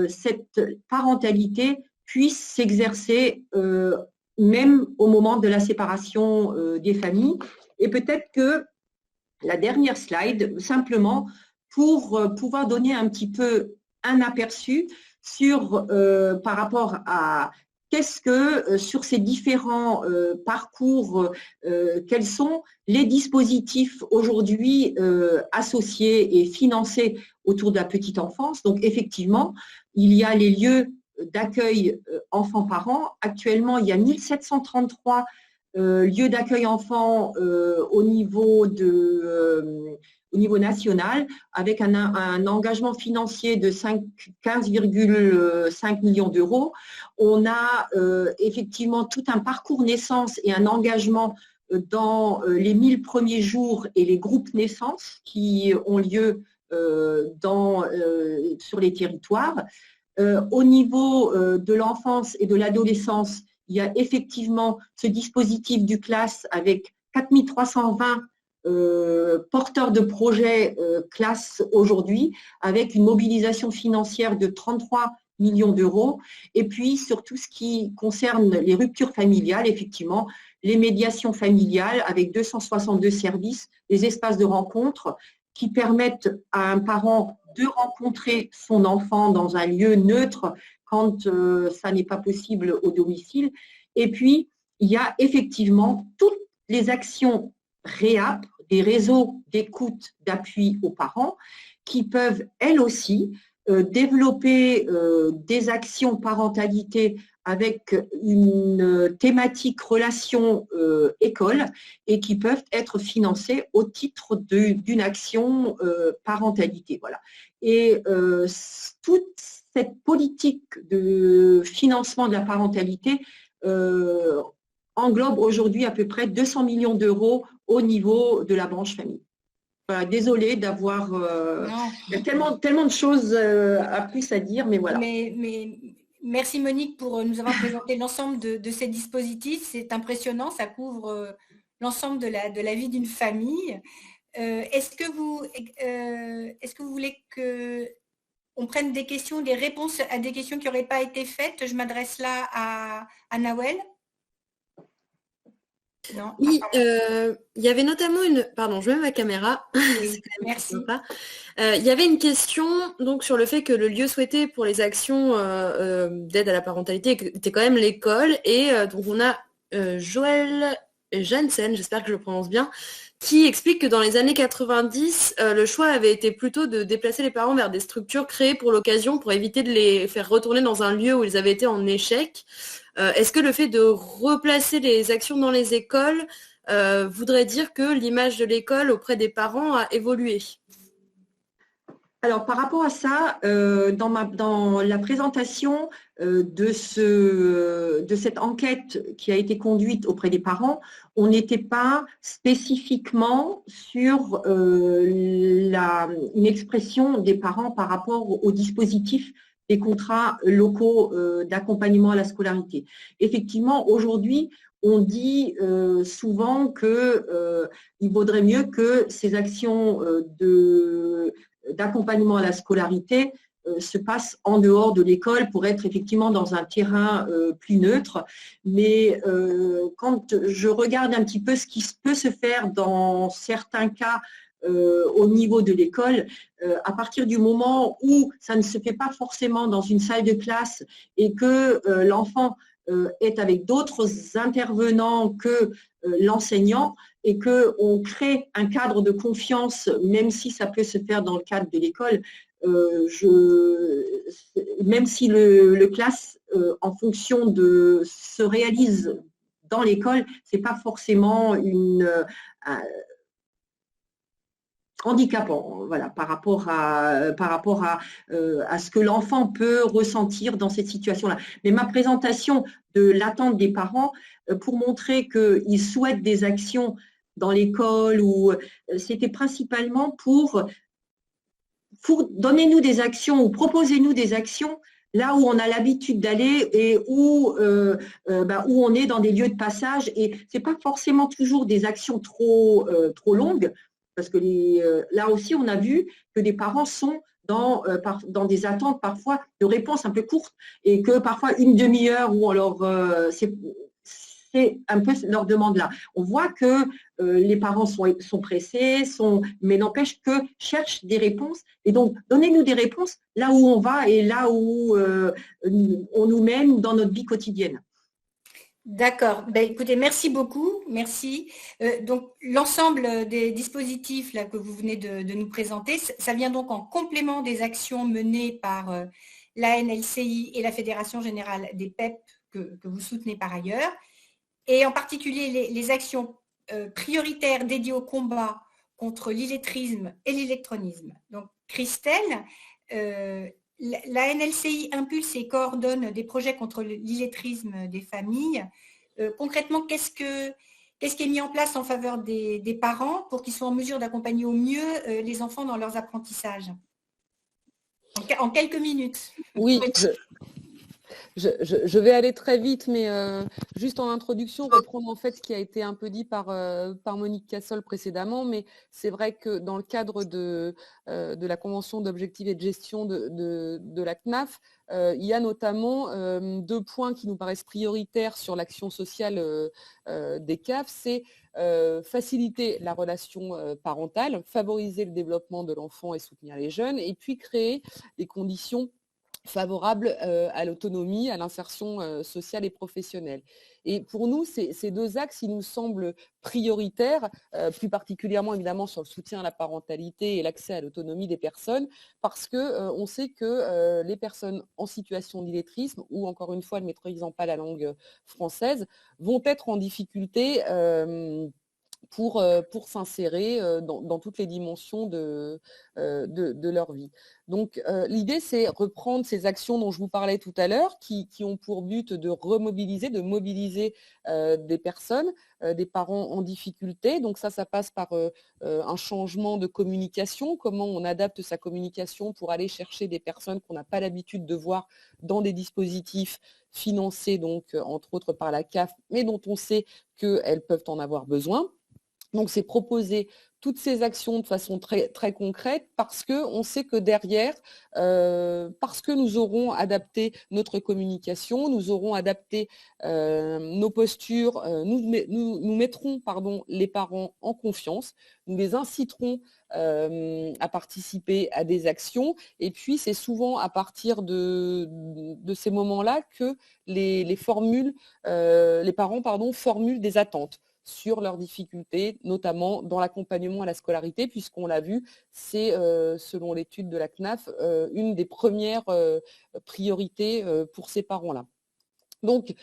cette parentalité puisse s'exercer même au moment de la séparation des familles. Et peut-être que la dernière slide, simplement pour pouvoir donner un petit peu un aperçu sur, par rapport à qu'est-ce que, sur ces différents parcours, quels sont les dispositifs aujourd'hui associés et financés autour de la petite enfance. Donc, effectivement, il y a les lieux d'accueil enfants-parents. Actuellement, il y a 1733 lieux d'accueil enfants au niveau national, avec un engagement financier de 15,5 millions d'euros. On a effectivement tout un parcours naissance et un engagement dans les 1000 premiers jours et les groupes naissance qui ont lieu sur les territoires. Au niveau de l'enfance et de l'adolescence, il y a effectivement ce dispositif du CLAS avec 4320 porteurs de projets CLAS aujourd'hui, avec une mobilisation financière de 33 millions d'euros. Et puis, sur tout ce qui concerne les ruptures familiales, effectivement, les médiations familiales avec 262 services, les espaces de rencontre qui permettent à un parent de rencontrer son enfant dans un lieu neutre quand ça n'est pas possible au domicile. Et puis, il y a effectivement toutes les actions REAP, des réseaux d'écoute, d'appui aux parents, qui peuvent, elles aussi, développer des actions parentalité avec une thématique relation école et qui peuvent être financées au titre d'une action parentalité. Voilà. Et toute cette politique de financement de la parentalité englobe aujourd'hui à peu près 200 millions d'euros au niveau de la branche famille. Voilà, désolée d'avoir… il y a tellement de choses à plus à dire, mais voilà.
Mais merci Monique pour nous avoir présenté l'ensemble de ces dispositifs. C'est impressionnant, ça couvre l'ensemble de la vie d'une famille. Est-ce que vous voulez qu'on prenne des questions, des réponses à des questions qui n'auraient pas été faites? Je m'adresse là à Nawel.
Non. Oui, il y avait notamment une… Pardon, je mets ma caméra.
Oui, merci.
Il y avait une question donc, sur le fait que le lieu souhaité pour les actions d'aide à la parentalité était quand même l'école. Et donc on a Joël Jensen, j'espère que je le prononce bien, qui explique que dans les années 90, le choix avait été plutôt de déplacer les parents vers des structures créées pour l'occasion pour éviter de les faire retourner dans un lieu où ils avaient été en échec. Est-ce que le fait de replacer les actions dans les écoles voudrait dire que l'image de l'école auprès des parents a évolué?
Alors, par rapport à ça, dans la présentation de cette enquête qui a été conduite auprès des parents, on n'était pas spécifiquement sur une expression des parents par rapport au dispositif des contrats locaux d'accompagnement à la scolarité. Effectivement, aujourd'hui, on dit souvent qu'il vaudrait mieux que ces actions d'accompagnement à la scolarité se passent en dehors de l'école pour être effectivement dans un terrain plus neutre. Mais quand je regarde un petit peu ce qui peut se faire dans certains cas au niveau de l'école, à partir du moment où ça ne se fait pas forcément dans une salle de classe et que l'enfant est avec d'autres intervenants que l'enseignant et qu'on crée un cadre de confiance, même si ça peut se faire dans le cadre de l'école, même si le classe, en fonction de se réalise dans l'école, ce n'est pas forcément handicapant, voilà, par rapport à ce que l'enfant peut ressentir dans cette situation-là. Mais ma présentation de l'attente des parents, pour montrer qu'ils souhaitent des actions dans l'école, c'était principalement pour donnez-nous des actions ou proposez-nous des actions là où on a l'habitude d'aller et où on est dans des lieux de passage. Et ce n'est pas forcément toujours des actions trop longues, parce que là aussi, on a vu que des parents sont dans des attentes parfois de réponses un peu courtes et que parfois une demi-heure où c'est un peu leur demande là. On voit que les parents sont pressés, mais n'empêche que cherchent des réponses. Et donc, donnez-nous des réponses là où on va et là où on nous mène dans notre vie quotidienne.
D'accord. Écoutez, merci beaucoup. Merci. Donc, l'ensemble des dispositifs là, que vous venez de nous présenter, ça vient donc en complément des actions menées par la NLCI et la Fédération Générale des PEP que vous soutenez par ailleurs, et en particulier les actions prioritaires dédiées au combat contre l'illettrisme et l'électronisme. Donc, Christelle, la NLCI impulse et coordonne des projets contre l'illettrisme des familles. Concrètement, qu'est-ce qui est mis en place en faveur des parents pour qu'ils soient en mesure d'accompagner au mieux les enfants dans leurs apprentissages? En quelques minutes.
Oui, Je vais aller très vite, mais juste en introduction, reprendre en fait ce qui a été un peu dit par Monique Cassol précédemment, mais c'est vrai que dans le cadre de la Convention d'objectifs et de gestion de la CNAF, il y a notamment 2 points qui nous paraissent prioritaires sur l'action sociale des CAF, c'est faciliter la relation parentale, favoriser le développement de l'enfant et soutenir les jeunes, et puis créer des conditions favorable à l'autonomie, à l'insertion sociale et professionnelle. Et pour nous, ces 2 axes, ils nous semblent prioritaires, plus particulièrement évidemment sur le soutien à la parentalité et l'accès à l'autonomie des personnes, parce que on sait que les personnes en situation d'illettrisme, ou encore une fois ne maîtrisant pas la langue française, vont être en difficulté pour s'insérer dans toutes les dimensions de leur vie. Donc l'idée, c'est reprendre ces actions dont je vous parlais tout à l'heure, qui ont pour but de remobiliser, de mobiliser des personnes, des parents en difficulté. Donc ça passe par un changement de communication, comment on adapte sa communication pour aller chercher des personnes qu'on n'a pas l'habitude de voir dans des dispositifs financés, donc entre autres par la CAF, mais dont on sait qu'elles peuvent en avoir besoin. Donc, c'est proposer toutes ces actions de façon très, très concrète parce qu'on sait que derrière, parce que nous aurons adapté notre communication, nous aurons adapté nos postures, nous mettrons les parents en confiance, nous les inciterons à participer à des actions. Et puis, c'est souvent à partir de ces moments-là que les parents formulent des attentes sur leurs difficultés, notamment dans l'accompagnement à la scolarité, puisqu'on l'a vu, c'est, selon l'étude de la CNAF, une des premières priorités pour ces parents-là. Donc,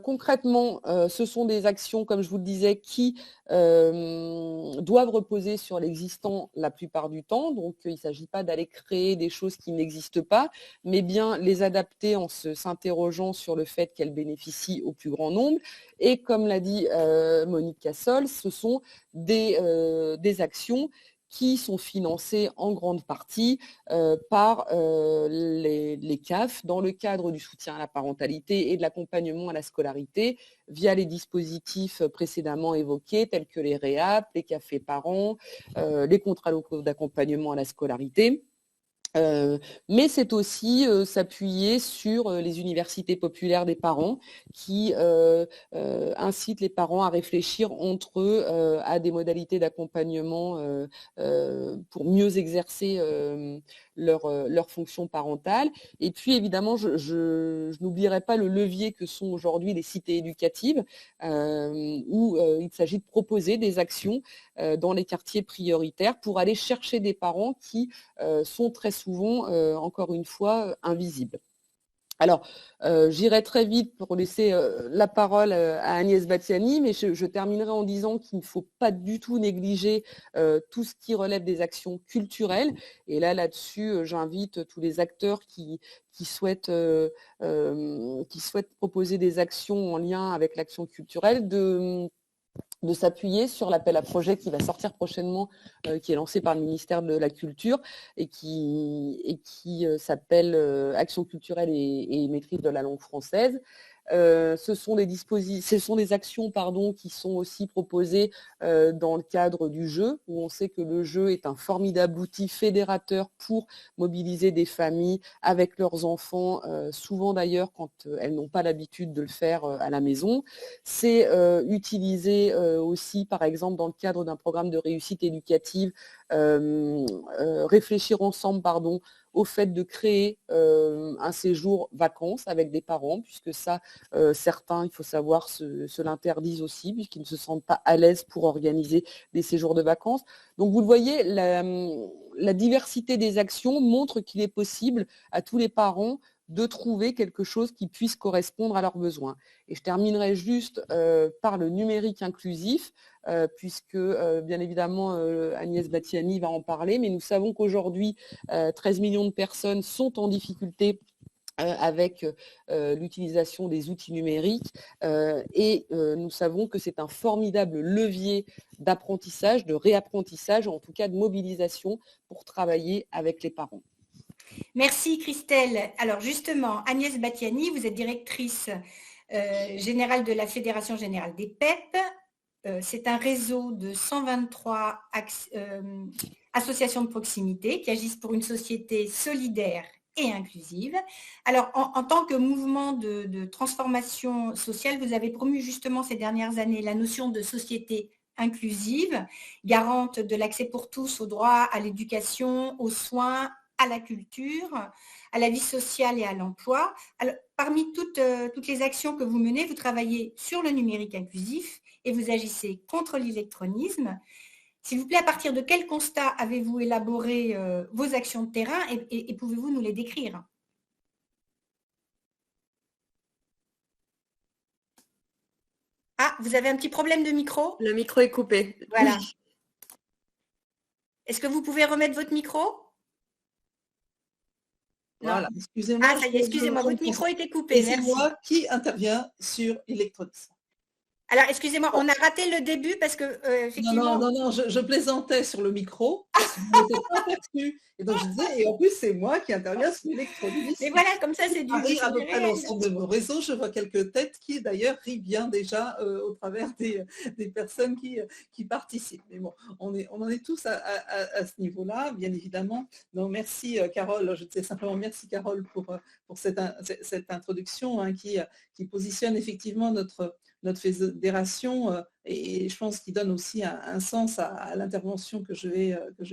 concrètement, ce sont des actions, comme je vous le disais, qui doivent reposer sur l'existant la plupart du temps. Donc, il ne s'agit pas d'aller créer des choses qui n'existent pas, mais bien les adapter en s'interrogeant sur le fait qu'elles bénéficient au plus grand nombre. Et comme l'a dit Monique Cassol, ce sont des actions qui sont financées en grande partie par les CAF dans le cadre du soutien à la parentalité et de l'accompagnement à la scolarité via les dispositifs précédemment évoqués tels que les REAP, les cafés parents, les contrats locaux d'accompagnement à la scolarité. Mais c'est aussi s'appuyer sur les universités populaires des parents qui incitent les parents à réfléchir entre eux à des modalités d'accompagnement pour mieux exercer leur fonction parentale. Et puis évidemment, je n'oublierai pas le levier que sont aujourd'hui les cités éducatives où il s'agit de proposer des actions dans les quartiers prioritaires pour aller chercher des parents qui sont très souvent, encore une fois, invisibles. Alors, j'irai très vite pour laisser la parole à Agnès Batiani, mais je terminerai en disant qu'il ne faut pas du tout négliger tout ce qui relève des actions culturelles. Et là-dessus, j'invite tous les acteurs qui souhaitent proposer des actions en lien avec l'action culturelle de s'appuyer sur l'appel à projet qui va sortir prochainement, qui est lancé par le ministère de la Culture et qui s'appelle Action culturelle et maîtrise de la langue française. Ce sont des actions qui sont aussi proposées dans le cadre du jeu, où on sait que le jeu est un formidable outil fédérateur pour mobiliser des familles avec leurs enfants, souvent d'ailleurs quand elles n'ont pas l'habitude de le faire à la maison. C'est utilisé aussi, par exemple, dans le cadre d'un programme de réussite éducative, réfléchir ensemble, au fait de créer un séjour vacances avec des parents, puisque ça, certains, il faut savoir, se l'interdisent aussi, puisqu'ils ne se sentent pas à l'aise pour organiser des séjours de vacances. Donc vous le voyez, la diversité des actions montre qu'il est possible à tous les parents de trouver quelque chose qui puisse correspondre à leurs besoins. Et je terminerai juste par le numérique inclusif, puisque bien évidemment Agnès Batiani va en parler, mais nous savons qu'aujourd'hui 13 millions de personnes sont en difficulté avec l'utilisation des outils numériques et nous savons que c'est un formidable levier d'apprentissage, de réapprentissage, en tout cas de mobilisation pour travailler avec les parents.
Merci Christelle. Alors justement, Agnès Batiani, vous êtes directrice générale de la Fédération générale des PEP. C'est un réseau de 123 associations de proximité qui agissent pour une société solidaire et inclusive. Alors, en tant que mouvement de transformation sociale, vous avez promu justement ces dernières années la notion de société inclusive, garante de l'accès pour tous au droit à l'éducation, aux soins, à la culture, à la vie sociale et à l'emploi. Alors, parmi toutes les actions que vous menez, vous travaillez sur le numérique inclusif et vous agissez contre l'illectronisme. S'il vous plaît, à partir de quel constat avez-vous élaboré vos actions de terrain et pouvez-vous nous les décrire? Ah, vous avez un petit problème de micro?
Le micro est coupé.
Voilà. Est-ce que vous pouvez remettre votre micro?
Voilà, excusez-moi.
Ah, ça y est, excusez-moi, votre micro était coupé.
C'est moi qui intervient sur l'électronisme.
Alors, excusez-moi, on a raté le début parce que, effectivement...
Non, je plaisantais sur le micro, parce que je n'étais pas aperçue. Et donc, je disais, et en plus, c'est moi qui interviens sur l'électronisme.
Mais voilà, comme ça, c'est du...
À peu près l'ensemble de mon réseau, je vois quelques têtes qui, d'ailleurs, rient bien déjà au travers des personnes qui participent. Mais bon, on en est tous à ce niveau-là, bien évidemment. Donc, merci, Carole. Je disais simplement merci, Carole, pour cette introduction hein, qui positionne effectivement notre fédération et je pense qu'il donne aussi un sens à l'intervention que je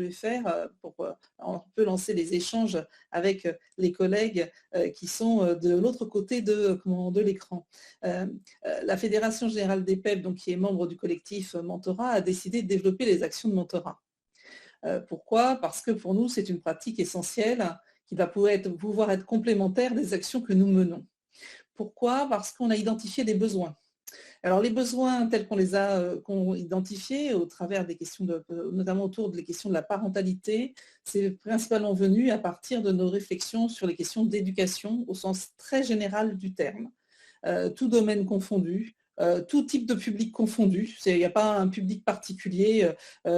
vais faire pour un peu lancer les échanges avec les collègues qui sont de l'autre côté de l'écran. La Fédération générale des PEP, donc, qui est membre du collectif Mentorat, a décidé de développer les actions de mentorat. Pourquoi? Parce que pour nous, c'est une pratique essentielle qui va pouvoir être complémentaire des actions que nous menons. Pourquoi? Parce qu'on a identifié des besoins. Alors les besoins tels qu'on les a identifiés au travers des questions, notamment autour des questions de la parentalité, c'est principalement venu à partir de nos réflexions sur les questions d'éducation au sens très général du terme, tout domaine confondu, tout type de public confondu. Il n'y a pas un public particulier.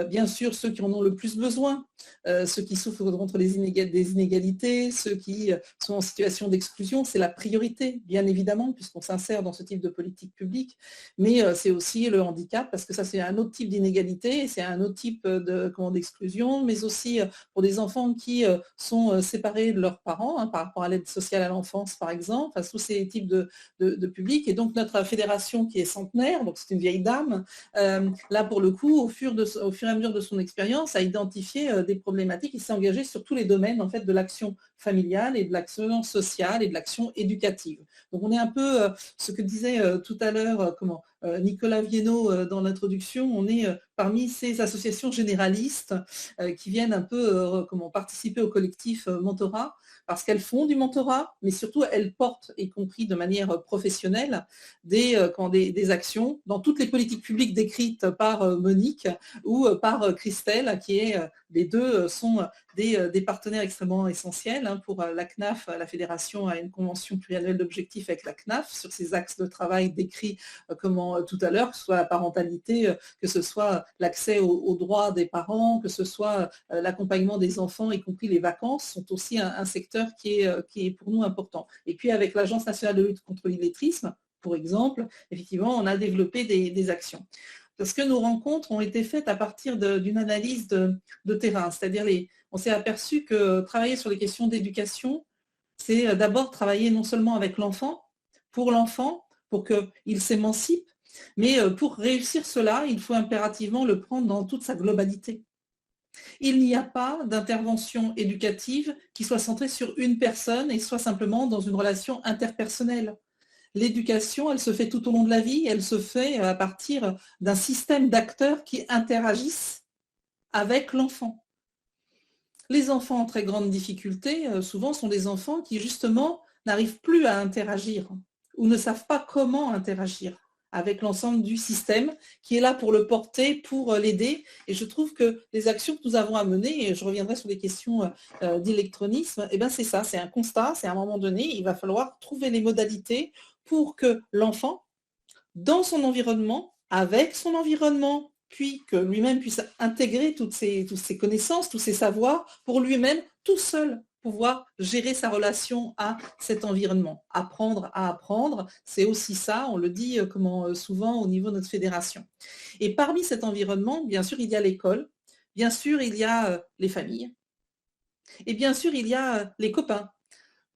Bien sûr, ceux qui en ont le plus besoin, ceux qui souffrent contre des inégalités, ceux qui sont en situation d'exclusion, c'est la priorité, bien évidemment, puisqu'on s'insère dans ce type de politique publique. Mais c'est aussi le handicap, parce que ça, c'est un autre type d'inégalité, c'est un autre type d'exclusion, mais aussi pour des enfants qui sont séparés de leurs parents, hein, par rapport à l'aide sociale à l'enfance, par exemple, enfin, tous ces types de publics. Et donc, notre fédération qui est centenaire, donc c'est une vieille dame, là pour le coup, au fur et à mesure de son expérience, a identifié des problématiques et s'est engagée sur tous les domaines en fait de l'action familiale et de l'action sociale et de l'action éducative. Donc on est un peu ce que disait tout à l'heure Nicolas Viennot dans l'introduction, on est parmi ces associations généralistes qui viennent un peu participer au collectif Mentorat, parce qu'elles font du mentorat, mais surtout elles portent, y compris de manière professionnelle, des actions dans toutes les politiques publiques décrites par Monique ou par Christelle, qui est, les deux sont des partenaires extrêmement essentiels. Hein, pour la CNAF, la Fédération a une convention pluriannuelle d'objectifs avec la CNAF sur ces axes de travail décrits tout à l'heure, que ce soit la parentalité, que ce soit l'accès aux droits des parents, que ce soit l'accompagnement des enfants, y compris les vacances, sont aussi un secteur qui est pour nous important. Et puis avec l'Agence nationale de lutte contre l'illettrisme, pour exemple, effectivement, on a développé des actions. Parce que nos rencontres ont été faites à partir d'une analyse de terrain, c'est-à-dire on s'est aperçu que travailler sur les questions d'éducation, c'est d'abord travailler non seulement avec l'enfant, pour qu'il s'émancipe, mais pour réussir cela, il faut impérativement le prendre dans toute sa globalité. Il n'y a pas d'intervention éducative qui soit centrée sur une personne et soit simplement dans une relation interpersonnelle. L'éducation, elle se fait tout au long de la vie, elle se fait à partir d'un système d'acteurs qui interagissent avec l'enfant. Les enfants en très grande difficulté, souvent, sont des enfants qui, justement, n'arrivent plus à interagir ou ne savent pas comment interagir avec l'ensemble du système qui est là pour le porter, pour l'aider. Et je trouve que les actions que nous avons à mener, et je reviendrai sur les questions d'électronisme, eh ben c'est ça, c'est un constat, c'est à un moment donné, il va falloir trouver les modalités pour que l'enfant, dans son environnement, avec son environnement, puis que lui-même puisse intégrer toutes ces connaissances, tous ces savoirs, pour lui-même, tout seul, pouvoir gérer sa relation à cet environnement. Apprendre à apprendre, c'est aussi ça, on le dit souvent au niveau de notre fédération. Et parmi cet environnement, bien sûr, il y a l'école, bien sûr, il y a les familles, et bien sûr, il y a les copains.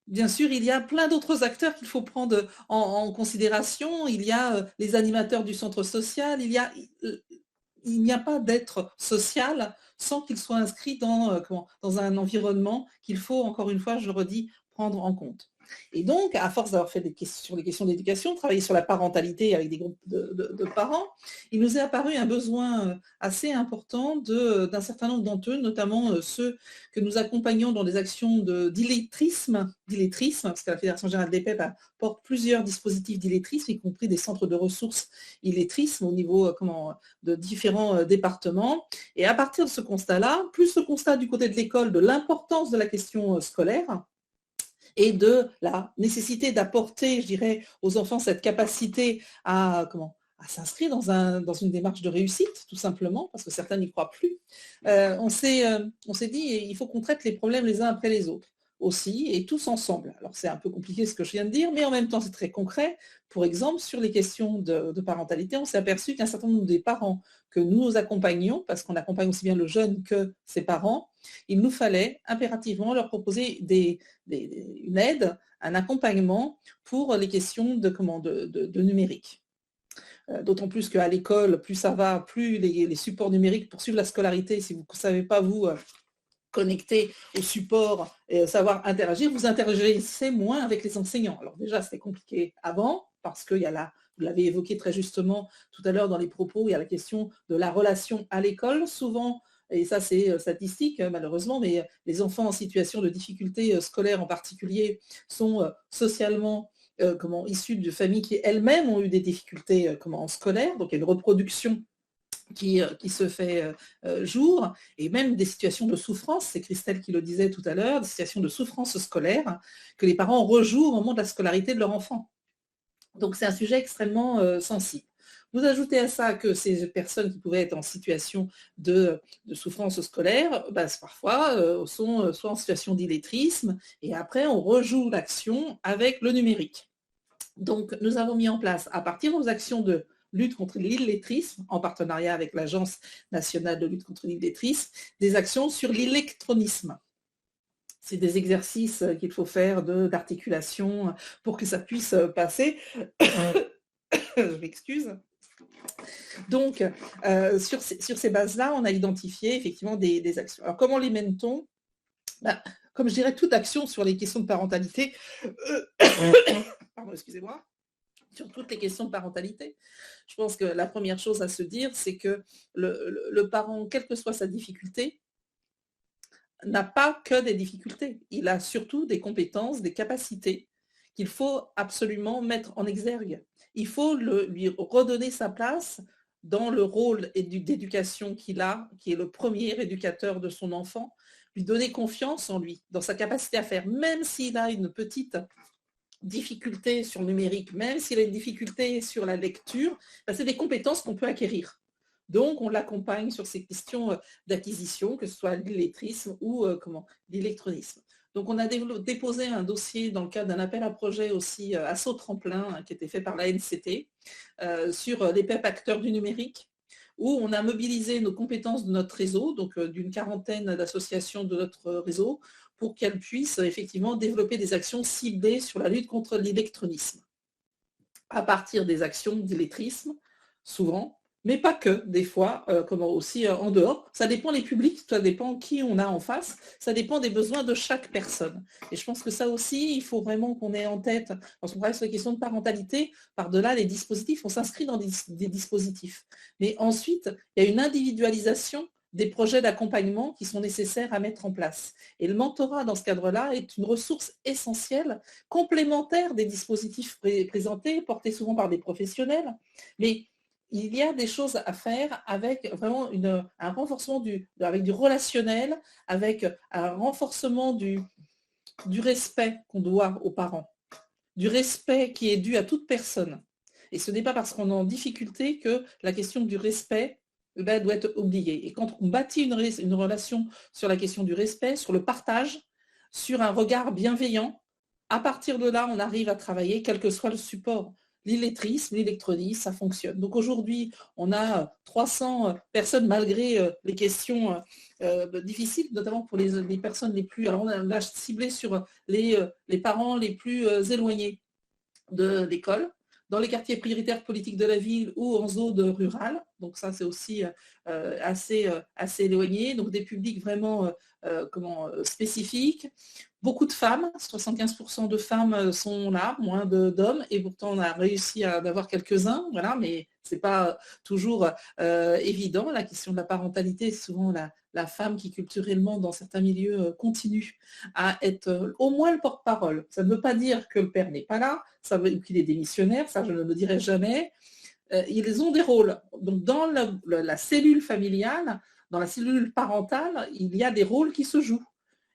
Bien sûr, il y a plein d'autres acteurs qu'il faut prendre en considération. Il y a les animateurs du centre social. Il n'y a pas d'être social sans qu'il soit inscrit dans un environnement qu'il faut, encore une fois, je redis, prendre en compte. Et donc, à force d'avoir fait sur les questions d'éducation, travailler sur la parentalité avec des groupes de parents, il nous est apparu un besoin assez important d'un certain nombre d'entre eux, notamment ceux que nous accompagnons dans des actions d'illettrisme, parce que la Fédération Générale des PEP porte plusieurs dispositifs d'illettrisme, y compris des centres de ressources illettrisme au niveau de différents départements. Et à partir de ce constat-là, plus le constat du côté de l'école de l'importance de la question scolaire, et de la nécessité d'apporter, je dirais, aux enfants cette capacité à s'inscrire dans une démarche de réussite, tout simplement, parce que certains n'y croient plus. On s'est dit, il faut qu'on traite les problèmes les uns après les autres aussi, et tous ensemble. Alors c'est un peu compliqué ce que je viens de dire, mais en même temps c'est très concret. Pour exemple, sur les questions de parentalité, on s'est aperçu qu'un certain nombre des parents que nous accompagnons, parce qu'on accompagne aussi bien le jeune que ses parents, il nous fallait impérativement leur proposer une aide, un accompagnement pour les questions de numérique. D'autant plus qu'à l'école, plus ça va, plus les supports numériques pour suivre la scolarité, si vous ne savez pas vous connecter au support et savoir interagir, vous interagissez moins avec les enseignants. Alors déjà, c'était compliqué avant, parce qu'il y a vous l'avez évoqué très justement tout à l'heure dans les propos, il y a la question de la relation à l'école. Souvent, et ça c'est statistique malheureusement, mais les enfants en situation de difficulté scolaire en particulier sont socialement issus de familles qui elles-mêmes ont eu des difficultés scolaires, donc il y a une reproduction qui se fait jour, et même des situations de souffrance, c'est Christelle qui le disait tout à l'heure, des situations de souffrance scolaire que les parents rejouent au moment de la scolarité de leur enfant. Donc c'est un sujet extrêmement sensible. Vous ajoutez à ça que ces personnes qui pouvaient être en situation de souffrance scolaire, parfois sont soit en situation d'illettrisme, et après on rejoue l'action avec le numérique. Donc nous avons mis en place, à partir de nos actions de lutte contre l'illettrisme, en partenariat avec l'Agence nationale de lutte contre l'illettrisme, des actions sur l'électronisme. C'est des exercices qu'il faut faire d'articulation pour que ça puisse passer. Je m'excuse. Donc, sur ces bases-là, on a identifié effectivement des actions. Alors, comment les mène-t-on ? Comme je dirais, toute action sur les questions de parentalité, pardon, excusez-moi, sur toutes les questions de parentalité, je pense que la première chose à se dire, c'est que le parent, quelle que soit sa difficulté, n'a pas que des difficultés. Il a surtout des compétences, des capacités qu'il faut absolument mettre en exergue. Il faut lui redonner sa place dans le rôle d'éducation qu'il a, qui est le premier éducateur de son enfant, lui donner confiance en lui, dans sa capacité à faire, même s'il a une petite difficulté sur le numérique, même s'il a une difficulté sur la lecture, c'est des compétences qu'on peut acquérir. Donc, on l'accompagne sur ces questions d'acquisition, que ce soit l'illettrisme ou l'électronisme. Donc, on a déposé un dossier dans le cadre d'un appel à projet aussi à Saut Tremplin, qui était fait par la NCT, sur les PEP acteurs du numérique, où on a mobilisé nos compétences de notre réseau, donc d'une quarantaine d'associations de notre réseau, pour qu'elles puissent effectivement développer des actions ciblées sur la lutte contre l'électronisme, à partir des actions d'illettrisme, souvent, mais pas que, des fois, aussi en dehors. Ça dépend des publics, ça dépend qui on a en face, ça dépend des besoins de chaque personne. Et je pense que ça aussi, il faut vraiment qu'on ait en tête, lorsqu'on travaille sur les questions de parentalité, par-delà les dispositifs, on s'inscrit dans des dispositifs. Mais ensuite, il y a une individualisation des projets d'accompagnement qui sont nécessaires à mettre en place. Et le mentorat, dans ce cadre-là, est une ressource essentielle, complémentaire des dispositifs présentés, portés souvent par des professionnels. Mais il y a des choses à faire avec vraiment un renforcement avec du relationnel, avec un renforcement du respect qu'on doit aux parents, du respect qui est dû à toute personne. Et ce n'est pas parce qu'on est en difficulté que la question du respect doit être oubliée. Et quand on bâtit une relation sur la question du respect, sur le partage, sur un regard bienveillant. À partir de là, on arrive à travailler, quel que soit le support. L'illettrisme, l'électronisme, ça fonctionne. Donc aujourd'hui, on a 300 personnes malgré les questions difficiles, notamment pour les personnes les plus... Alors on a ciblé sur les parents les plus éloignés de l'école, dans les quartiers prioritaires politiques de la ville ou en zone rurale. Donc ça, c'est aussi assez éloigné. Donc des publics vraiment spécifiques. Beaucoup de femmes, 75% de femmes sont là, moins d'hommes, et pourtant on a réussi à en avoir quelques-uns, voilà, mais ce n'est pas toujours évident. La question de la parentalité, c'est souvent la femme qui culturellement, dans certains milieux, continue à être au moins le porte-parole. Ça ne veut pas dire que le père n'est pas là, ça veut qu'il est démissionnaire, ça je ne le dirai jamais. Ils ont des rôles. Donc dans la cellule familiale, dans la cellule parentale, il y a des rôles qui se jouent.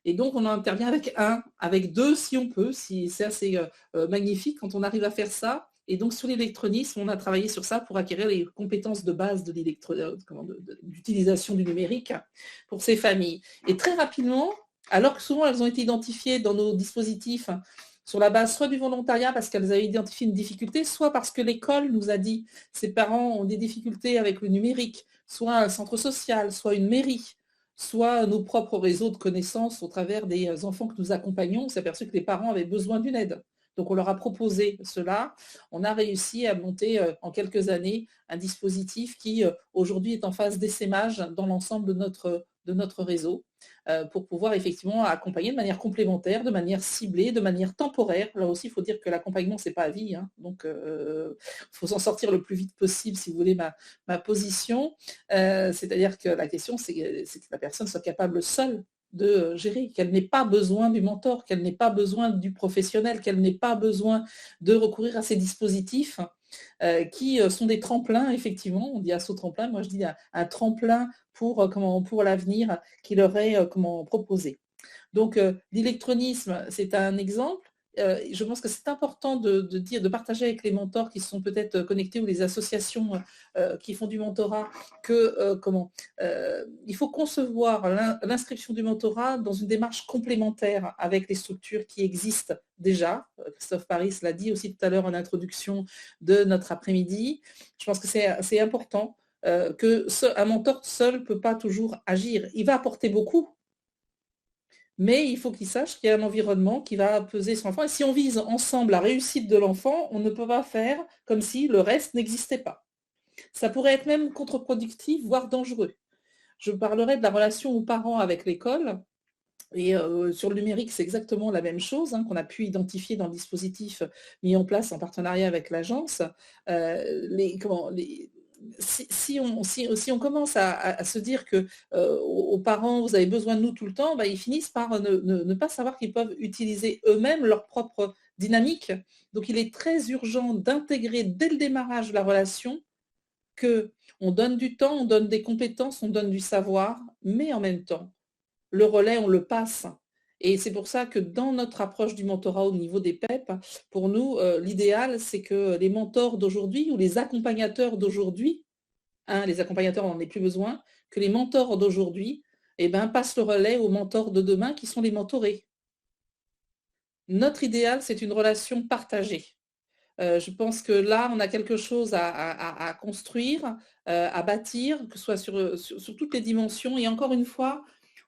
Et donc, on intervient avec un, avec deux si on peut, si c'est assez magnifique quand on arrive à faire ça. Et donc, sur l'électronisme, on a travaillé sur ça pour acquérir les compétences de base de d'utilisation du numérique pour ces familles. Et très rapidement, alors que souvent elles ont été identifiées dans nos dispositifs sur la base soit du volontariat parce qu'elles avaient identifié une difficulté, soit parce que l'école nous a dit ces parents ont des difficultés avec le numérique, soit un centre social, soit une mairie, soit nos propres réseaux de connaissances au travers des enfants que nous accompagnons. On s'est aperçu que les parents avaient besoin d'une aide. Donc on leur a proposé cela. On a réussi à monter en quelques années un dispositif qui aujourd'hui est en phase d'essaimage dans l'ensemble de notre réseau pour pouvoir effectivement accompagner de manière complémentaire, de manière ciblée, de manière temporaire. Là aussi, il faut dire que l'accompagnement, ce n'est pas à vie. Hein. Donc, il faut s'en sortir le plus vite possible, si vous voulez, ma position. C'est-à-dire que la question, c'est que la personne soit capable seule de gérer, qu'elle n'ait pas besoin du mentor, qu'elle n'ait pas besoin du professionnel, qu'elle n'ait pas besoin de recourir à ces dispositifs qui sont des tremplins, effectivement. On dit assaut tremplin, moi je dis un tremplin pour l'avenir qui leur est proposé. Donc l'électronisme, c'est un exemple. Je pense que c'est important de partager avec les mentors qui sont peut-être connectés ou les associations qui font du mentorat que il faut concevoir l'inscription du mentorat dans une démarche complémentaire avec les structures qui existent déjà. Christophe Paris l'a dit aussi tout à l'heure en introduction de notre après-midi. Je pense que c'est important qu'un mentor seul ne peut pas toujours agir. Il va apporter beaucoup, mais il faut qu'il sache qu'il y a un environnement qui va peser sur l'enfant. Et si on vise ensemble la réussite de l'enfant, on ne peut pas faire comme si le reste n'existait pas. Ça pourrait être même contre-productif, voire dangereux. Je parlerai de la relation aux parents avec l'école. Et sur le numérique, c'est exactement la même chose qu'on a pu identifier dans le dispositif mis en place en partenariat avec l'agence. Si on commence à se dire que aux parents, vous avez besoin de nous tout le temps, ils finissent par ne pas savoir qu'ils peuvent utiliser eux-mêmes leur propre dynamique. Donc il est très urgent d'intégrer dès le démarrage de la relation qu'on donne du temps, on donne des compétences, on donne du savoir, mais en même temps, le relais, on le passe. Et c'est pour ça que dans notre approche du mentorat au niveau des PEP, pour nous, l'idéal, c'est que les mentors d'aujourd'hui ou les accompagnateurs d'aujourd'hui, les accompagnateurs, on n'en a plus besoin, que les mentors d'aujourd'hui passent le relais aux mentors de demain qui sont les mentorés. Notre idéal, c'est une relation partagée. Je pense que là, on a quelque chose à construire, à bâtir, que ce soit sur toutes les dimensions. Et encore une fois,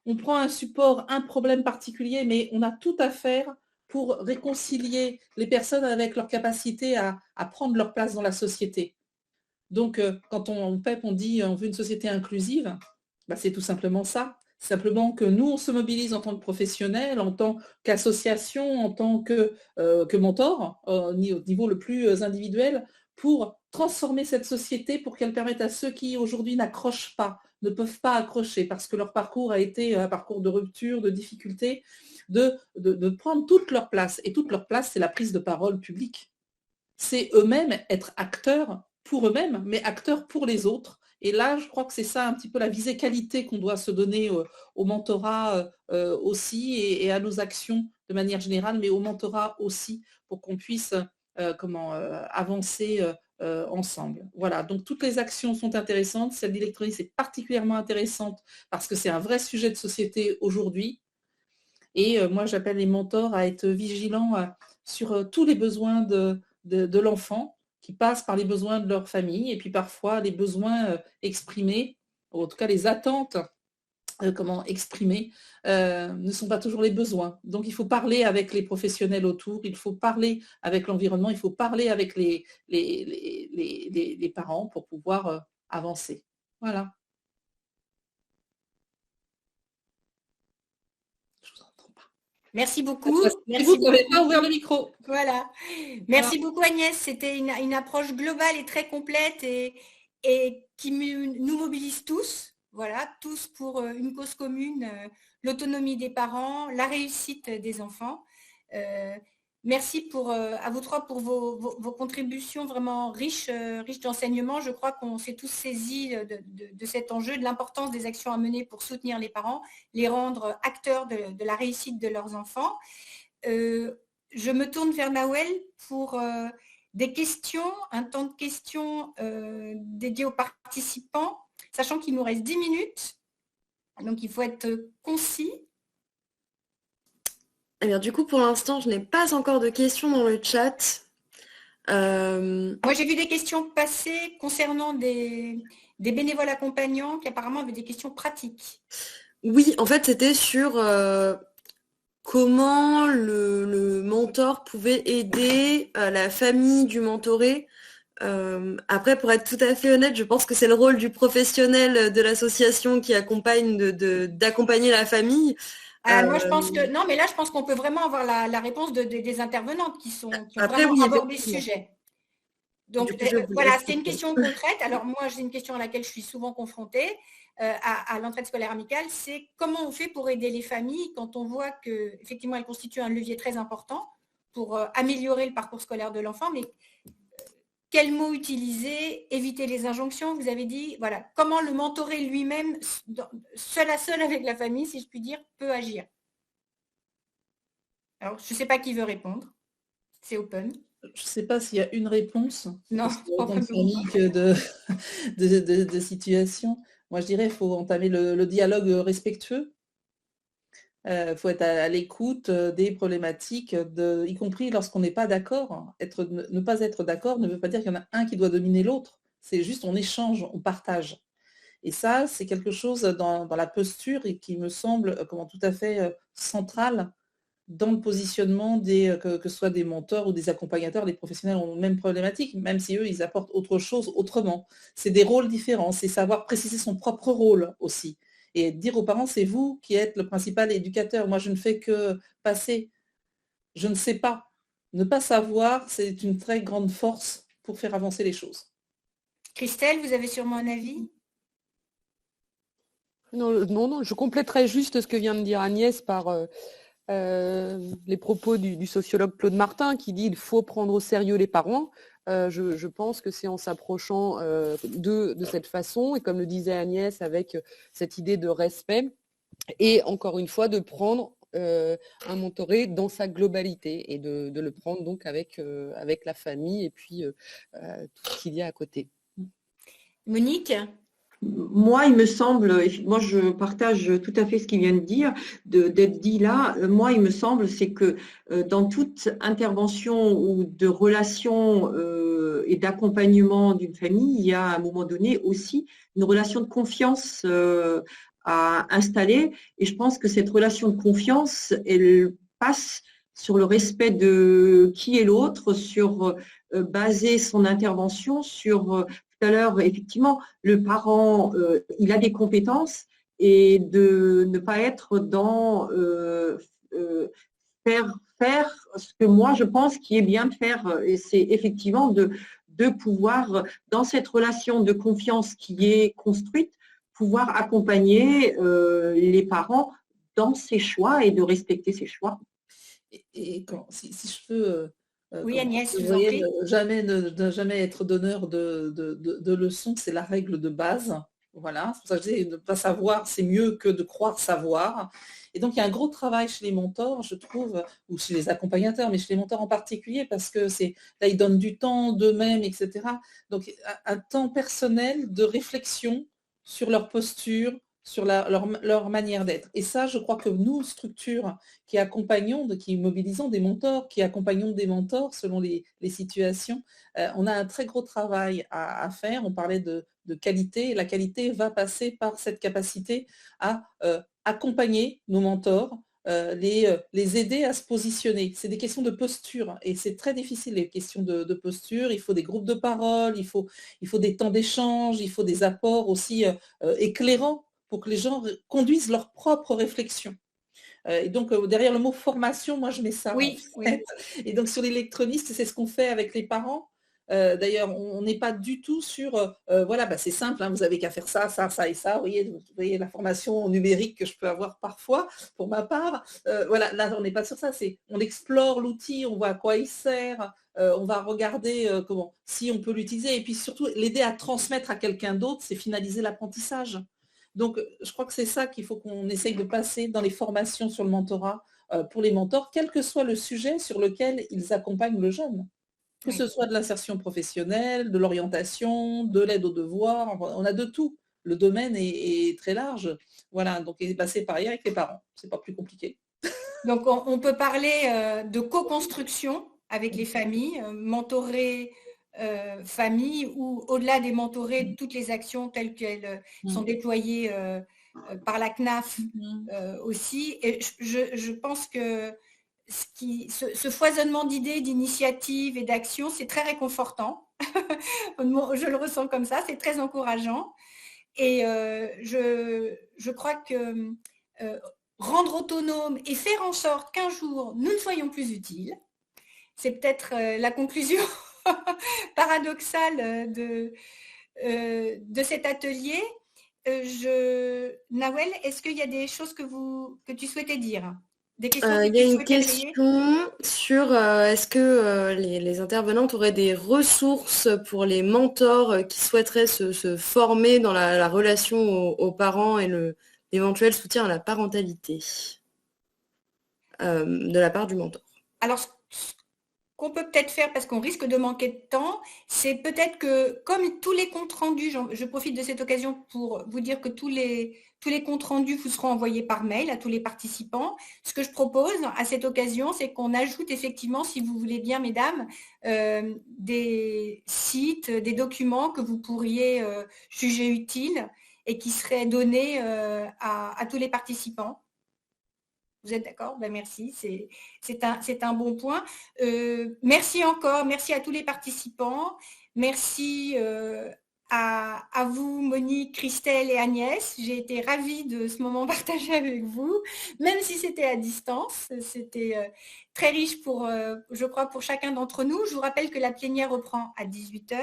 on prend un support, un problème particulier, mais on a tout à faire pour réconcilier les personnes avec leur capacité à prendre leur place dans la société. Donc, quand on PEP, on dit on veut une société inclusive, c'est tout simplement ça. Simplement que nous, on se mobilise en tant que professionnels, en tant qu'association, en tant que mentor, au niveau le plus individuel, pour transformer cette société, pour qu'elle permette à ceux qui aujourd'hui n'accrochent pas, ne peuvent pas accrocher, parce que leur parcours a été un parcours de rupture, de difficulté, de prendre toute leur place. Et toute leur place, c'est la prise de parole publique. C'est eux-mêmes être acteurs pour eux-mêmes, mais acteurs pour les autres. Et là, je crois que c'est ça un petit peu la visée qualité qu'on doit se donner au mentorat aussi et à nos actions de manière générale, mais au mentorat aussi pour qu'on puisse avancer ensemble. Voilà, donc toutes les actions sont intéressantes. Celle d'électronique, c'est particulièrement intéressante parce que c'est un vrai sujet de société aujourd'hui. Et moi, j'appelle les mentors à être vigilants sur tous les besoins de l'enfant, qui passent par les besoins de leur famille, et puis parfois les besoins exprimés, ou en tout cas les attentes comment exprimer, ne sont pas toujours les besoins. Donc il faut parler avec les professionnels autour, il faut parler avec l'environnement, il faut parler avec les parents pour pouvoir avancer. Voilà. Je vous entends pas.
Merci beaucoup.
Merci. Vous n'avez pas ouvert le micro.
Voilà. Merci beaucoup Agnès. C'était une approche globale et très complète et qui nous mobilise tous. Voilà, tous pour une cause commune, l'autonomie des parents, la réussite des enfants. Merci à vous trois pour vos contributions vraiment riches d'enseignements. Je crois qu'on s'est tous saisis de cet enjeu, de l'importance des actions à mener pour soutenir les parents, les rendre acteurs de la réussite de leurs enfants. Je me tourne vers Nawel pour des questions, un temps de questions dédié aux participants, sachant qu'il nous reste 10 minutes. Donc, il faut être concis.
Alors, du coup, pour l'instant, je n'ai pas encore de questions dans le chat.
Moi, j'ai vu des questions passer concernant des bénévoles accompagnants qui apparemment avaient des questions pratiques.
Oui, en fait, c'était sur comment le mentor pouvait aider la famille du mentoré. Après, pour être tout à fait honnête, je pense que c'est le rôle du professionnel de l'association qui accompagne d'accompagner la famille.
Moi, je pense que non, mais là, je pense qu'on peut vraiment avoir la réponse des intervenantes qui ont
après,
vraiment
oui,
abordé le sujet. Donc, voilà, c'est une question concrète. Alors, moi, j'ai une question à laquelle je suis souvent confrontée à l'entraide scolaire amicale, c'est comment on fait pour aider les familles quand on voit qu'effectivement, elles constituent un levier très important pour améliorer le parcours scolaire de l'enfant, mais quels mots utiliser, éviter les injonctions, vous avez dit, voilà, comment le mentoré lui-même, seul à seul avec la famille, si je puis dire, peut agir. Alors, je ne sais pas qui veut répondre. C'est open.
Je ne sais pas s'il y a une réponse.
Non,
autant de familles que de situations. Moi, je dirais qu'il faut entamer le dialogue respectueux. Il faut être à l'écoute des problématiques, y compris lorsqu'on n'est pas d'accord. Ne pas être d'accord ne veut pas dire qu'il y en a un qui doit dominer l'autre. C'est juste on échange, on partage. Et ça, c'est quelque chose dans la posture et qui me semble tout à fait central dans le positionnement que ce soit des mentors ou des accompagnateurs. Les professionnels ont la même problématique, même si eux, ils apportent autre chose autrement. C'est des rôles différents, c'est savoir préciser son propre rôle aussi. Et dire aux parents, c'est vous qui êtes le principal éducateur. Moi, je ne fais que passer. Je ne sais pas. Ne pas savoir, c'est une très grande force pour faire avancer les choses.
Christelle, vous avez sûrement un avis ?
Non, je compléterai juste ce que vient de dire Agnès par les propos du sociologue Claude Martin qui dit qu'il faut prendre au sérieux les parents. Je pense que c'est en s'approchant de cette façon, et comme le disait Agnès, avec cette idée de respect, et encore une fois de prendre un mentoré dans sa globalité, et de le prendre donc avec la famille et puis tout ce qu'il y a à côté.
Monique ?
Moi, il me semble, moi je partage tout à fait ce qu'il vient de dire, d'être dit là, moi il me semble, c'est que dans toute intervention ou de relation et d'accompagnement d'une famille, il y a à un moment donné aussi une relation de confiance à installer, et je pense que cette relation de confiance, elle passe sur le respect de qui est l'autre, sur baser son intervention sur tout à l'heure, effectivement, le parent, il a des compétences, et de ne pas être dans faire ce que moi je pense qui est bien de faire. Et c'est effectivement de pouvoir, dans cette relation de confiance qui est construite, pouvoir accompagner les parents dans ses choix et de respecter ses choix.
Et si je peux...
Oui, Agnès,
vous
je vous en prie.
Jamais être donneur de leçons, c'est la règle de base. Voilà, c'est pour ça que je dis, ne pas savoir, c'est mieux que de croire savoir. Et donc, il y a un gros travail chez les mentors, je trouve, ou chez les accompagnateurs, mais chez les mentors en particulier, parce que là, ils donnent du temps d'eux-mêmes, etc. Donc, un temps personnel de réflexion sur leur posture, sur leur manière d'être. Et ça, je crois que nous, structures qui accompagnons, qui mobilisons des mentors, qui accompagnons des mentors selon les situations, on a un très gros travail à faire. On parlait de qualité, et la qualité va passer par cette capacité à accompagner nos mentors, les aider à se positionner. C'est des questions de posture et c'est très difficile, les questions de posture. Il faut des groupes de parole, il faut des temps d'échange, il faut des apports aussi éclairants pour que les gens conduisent leur propre réflexion. Et donc, derrière le mot formation, moi, je mets ça.
Oui,
en fait.
oui.
Et donc, sur l'électroniste, c'est ce qu'on fait avec les parents. D'ailleurs, on n'est pas du tout sur, voilà, c'est simple, hein, vous avez qu'à faire ça, ça, ça et ça. Vous voyez la formation numérique que je peux avoir parfois, pour ma part. Voilà, là, on n'est pas sur ça. On explore l'outil, on voit à quoi il sert, on va regarder si on peut l'utiliser. Et puis surtout, l'aider à transmettre à quelqu'un d'autre, c'est finaliser l'apprentissage. Donc, je crois que c'est ça qu'il faut qu'on essaye de passer dans les formations sur le mentorat pour les mentors, quel que soit le sujet sur lequel ils accompagnent le jeune. Que ce soit de l'insertion professionnelle, de l'orientation, de l'aide aux devoirs, on a de tout. Le domaine est très large. Voilà, donc c'est pareil avec les parents. C'est pas plus compliqué.
Donc, on peut parler de co-construction avec les familles, mentorer famille ou au-delà des mentorés, toutes les actions telles qu'elles sont déployées par la CNAF aussi. Et je pense que ce foisonnement d'idées, d'initiatives et d'actions, c'est très réconfortant. Je le ressens comme ça, c'est très encourageant. Et je crois que rendre autonome et faire en sorte qu'un jour, nous ne soyons plus utiles, c'est peut-être la conclusion paradoxale de cet atelier. Nawel, est-ce qu'il y a des choses que tu souhaitais dire? Des questions
il y a une question sur est-ce que les intervenantes auraient des ressources pour les mentors qui souhaiteraient se former dans la relation aux parents et l'éventuel soutien à la parentalité de la part du mentor?
Alors, qu'on peut peut-être faire, parce qu'on risque de manquer de temps, c'est peut-être que, comme tous les comptes rendus, je profite de cette occasion pour vous dire que tous les comptes rendus vous seront envoyés par mail à tous les participants. Ce que je propose à cette occasion, c'est qu'on ajoute effectivement, si vous voulez bien, mesdames, des sites, des documents que vous pourriez juger utiles et qui seraient donnés à tous les participants. Vous êtes d'accord? Merci, c'est un bon point. Merci encore, merci à tous les participants. Merci à vous, Monique, Christelle et Agnès. J'ai été ravie de ce moment partagé avec vous, même si c'était à distance. C'était très riche je crois, pour chacun d'entre nous. Je vous rappelle que la plénière reprend à 18h.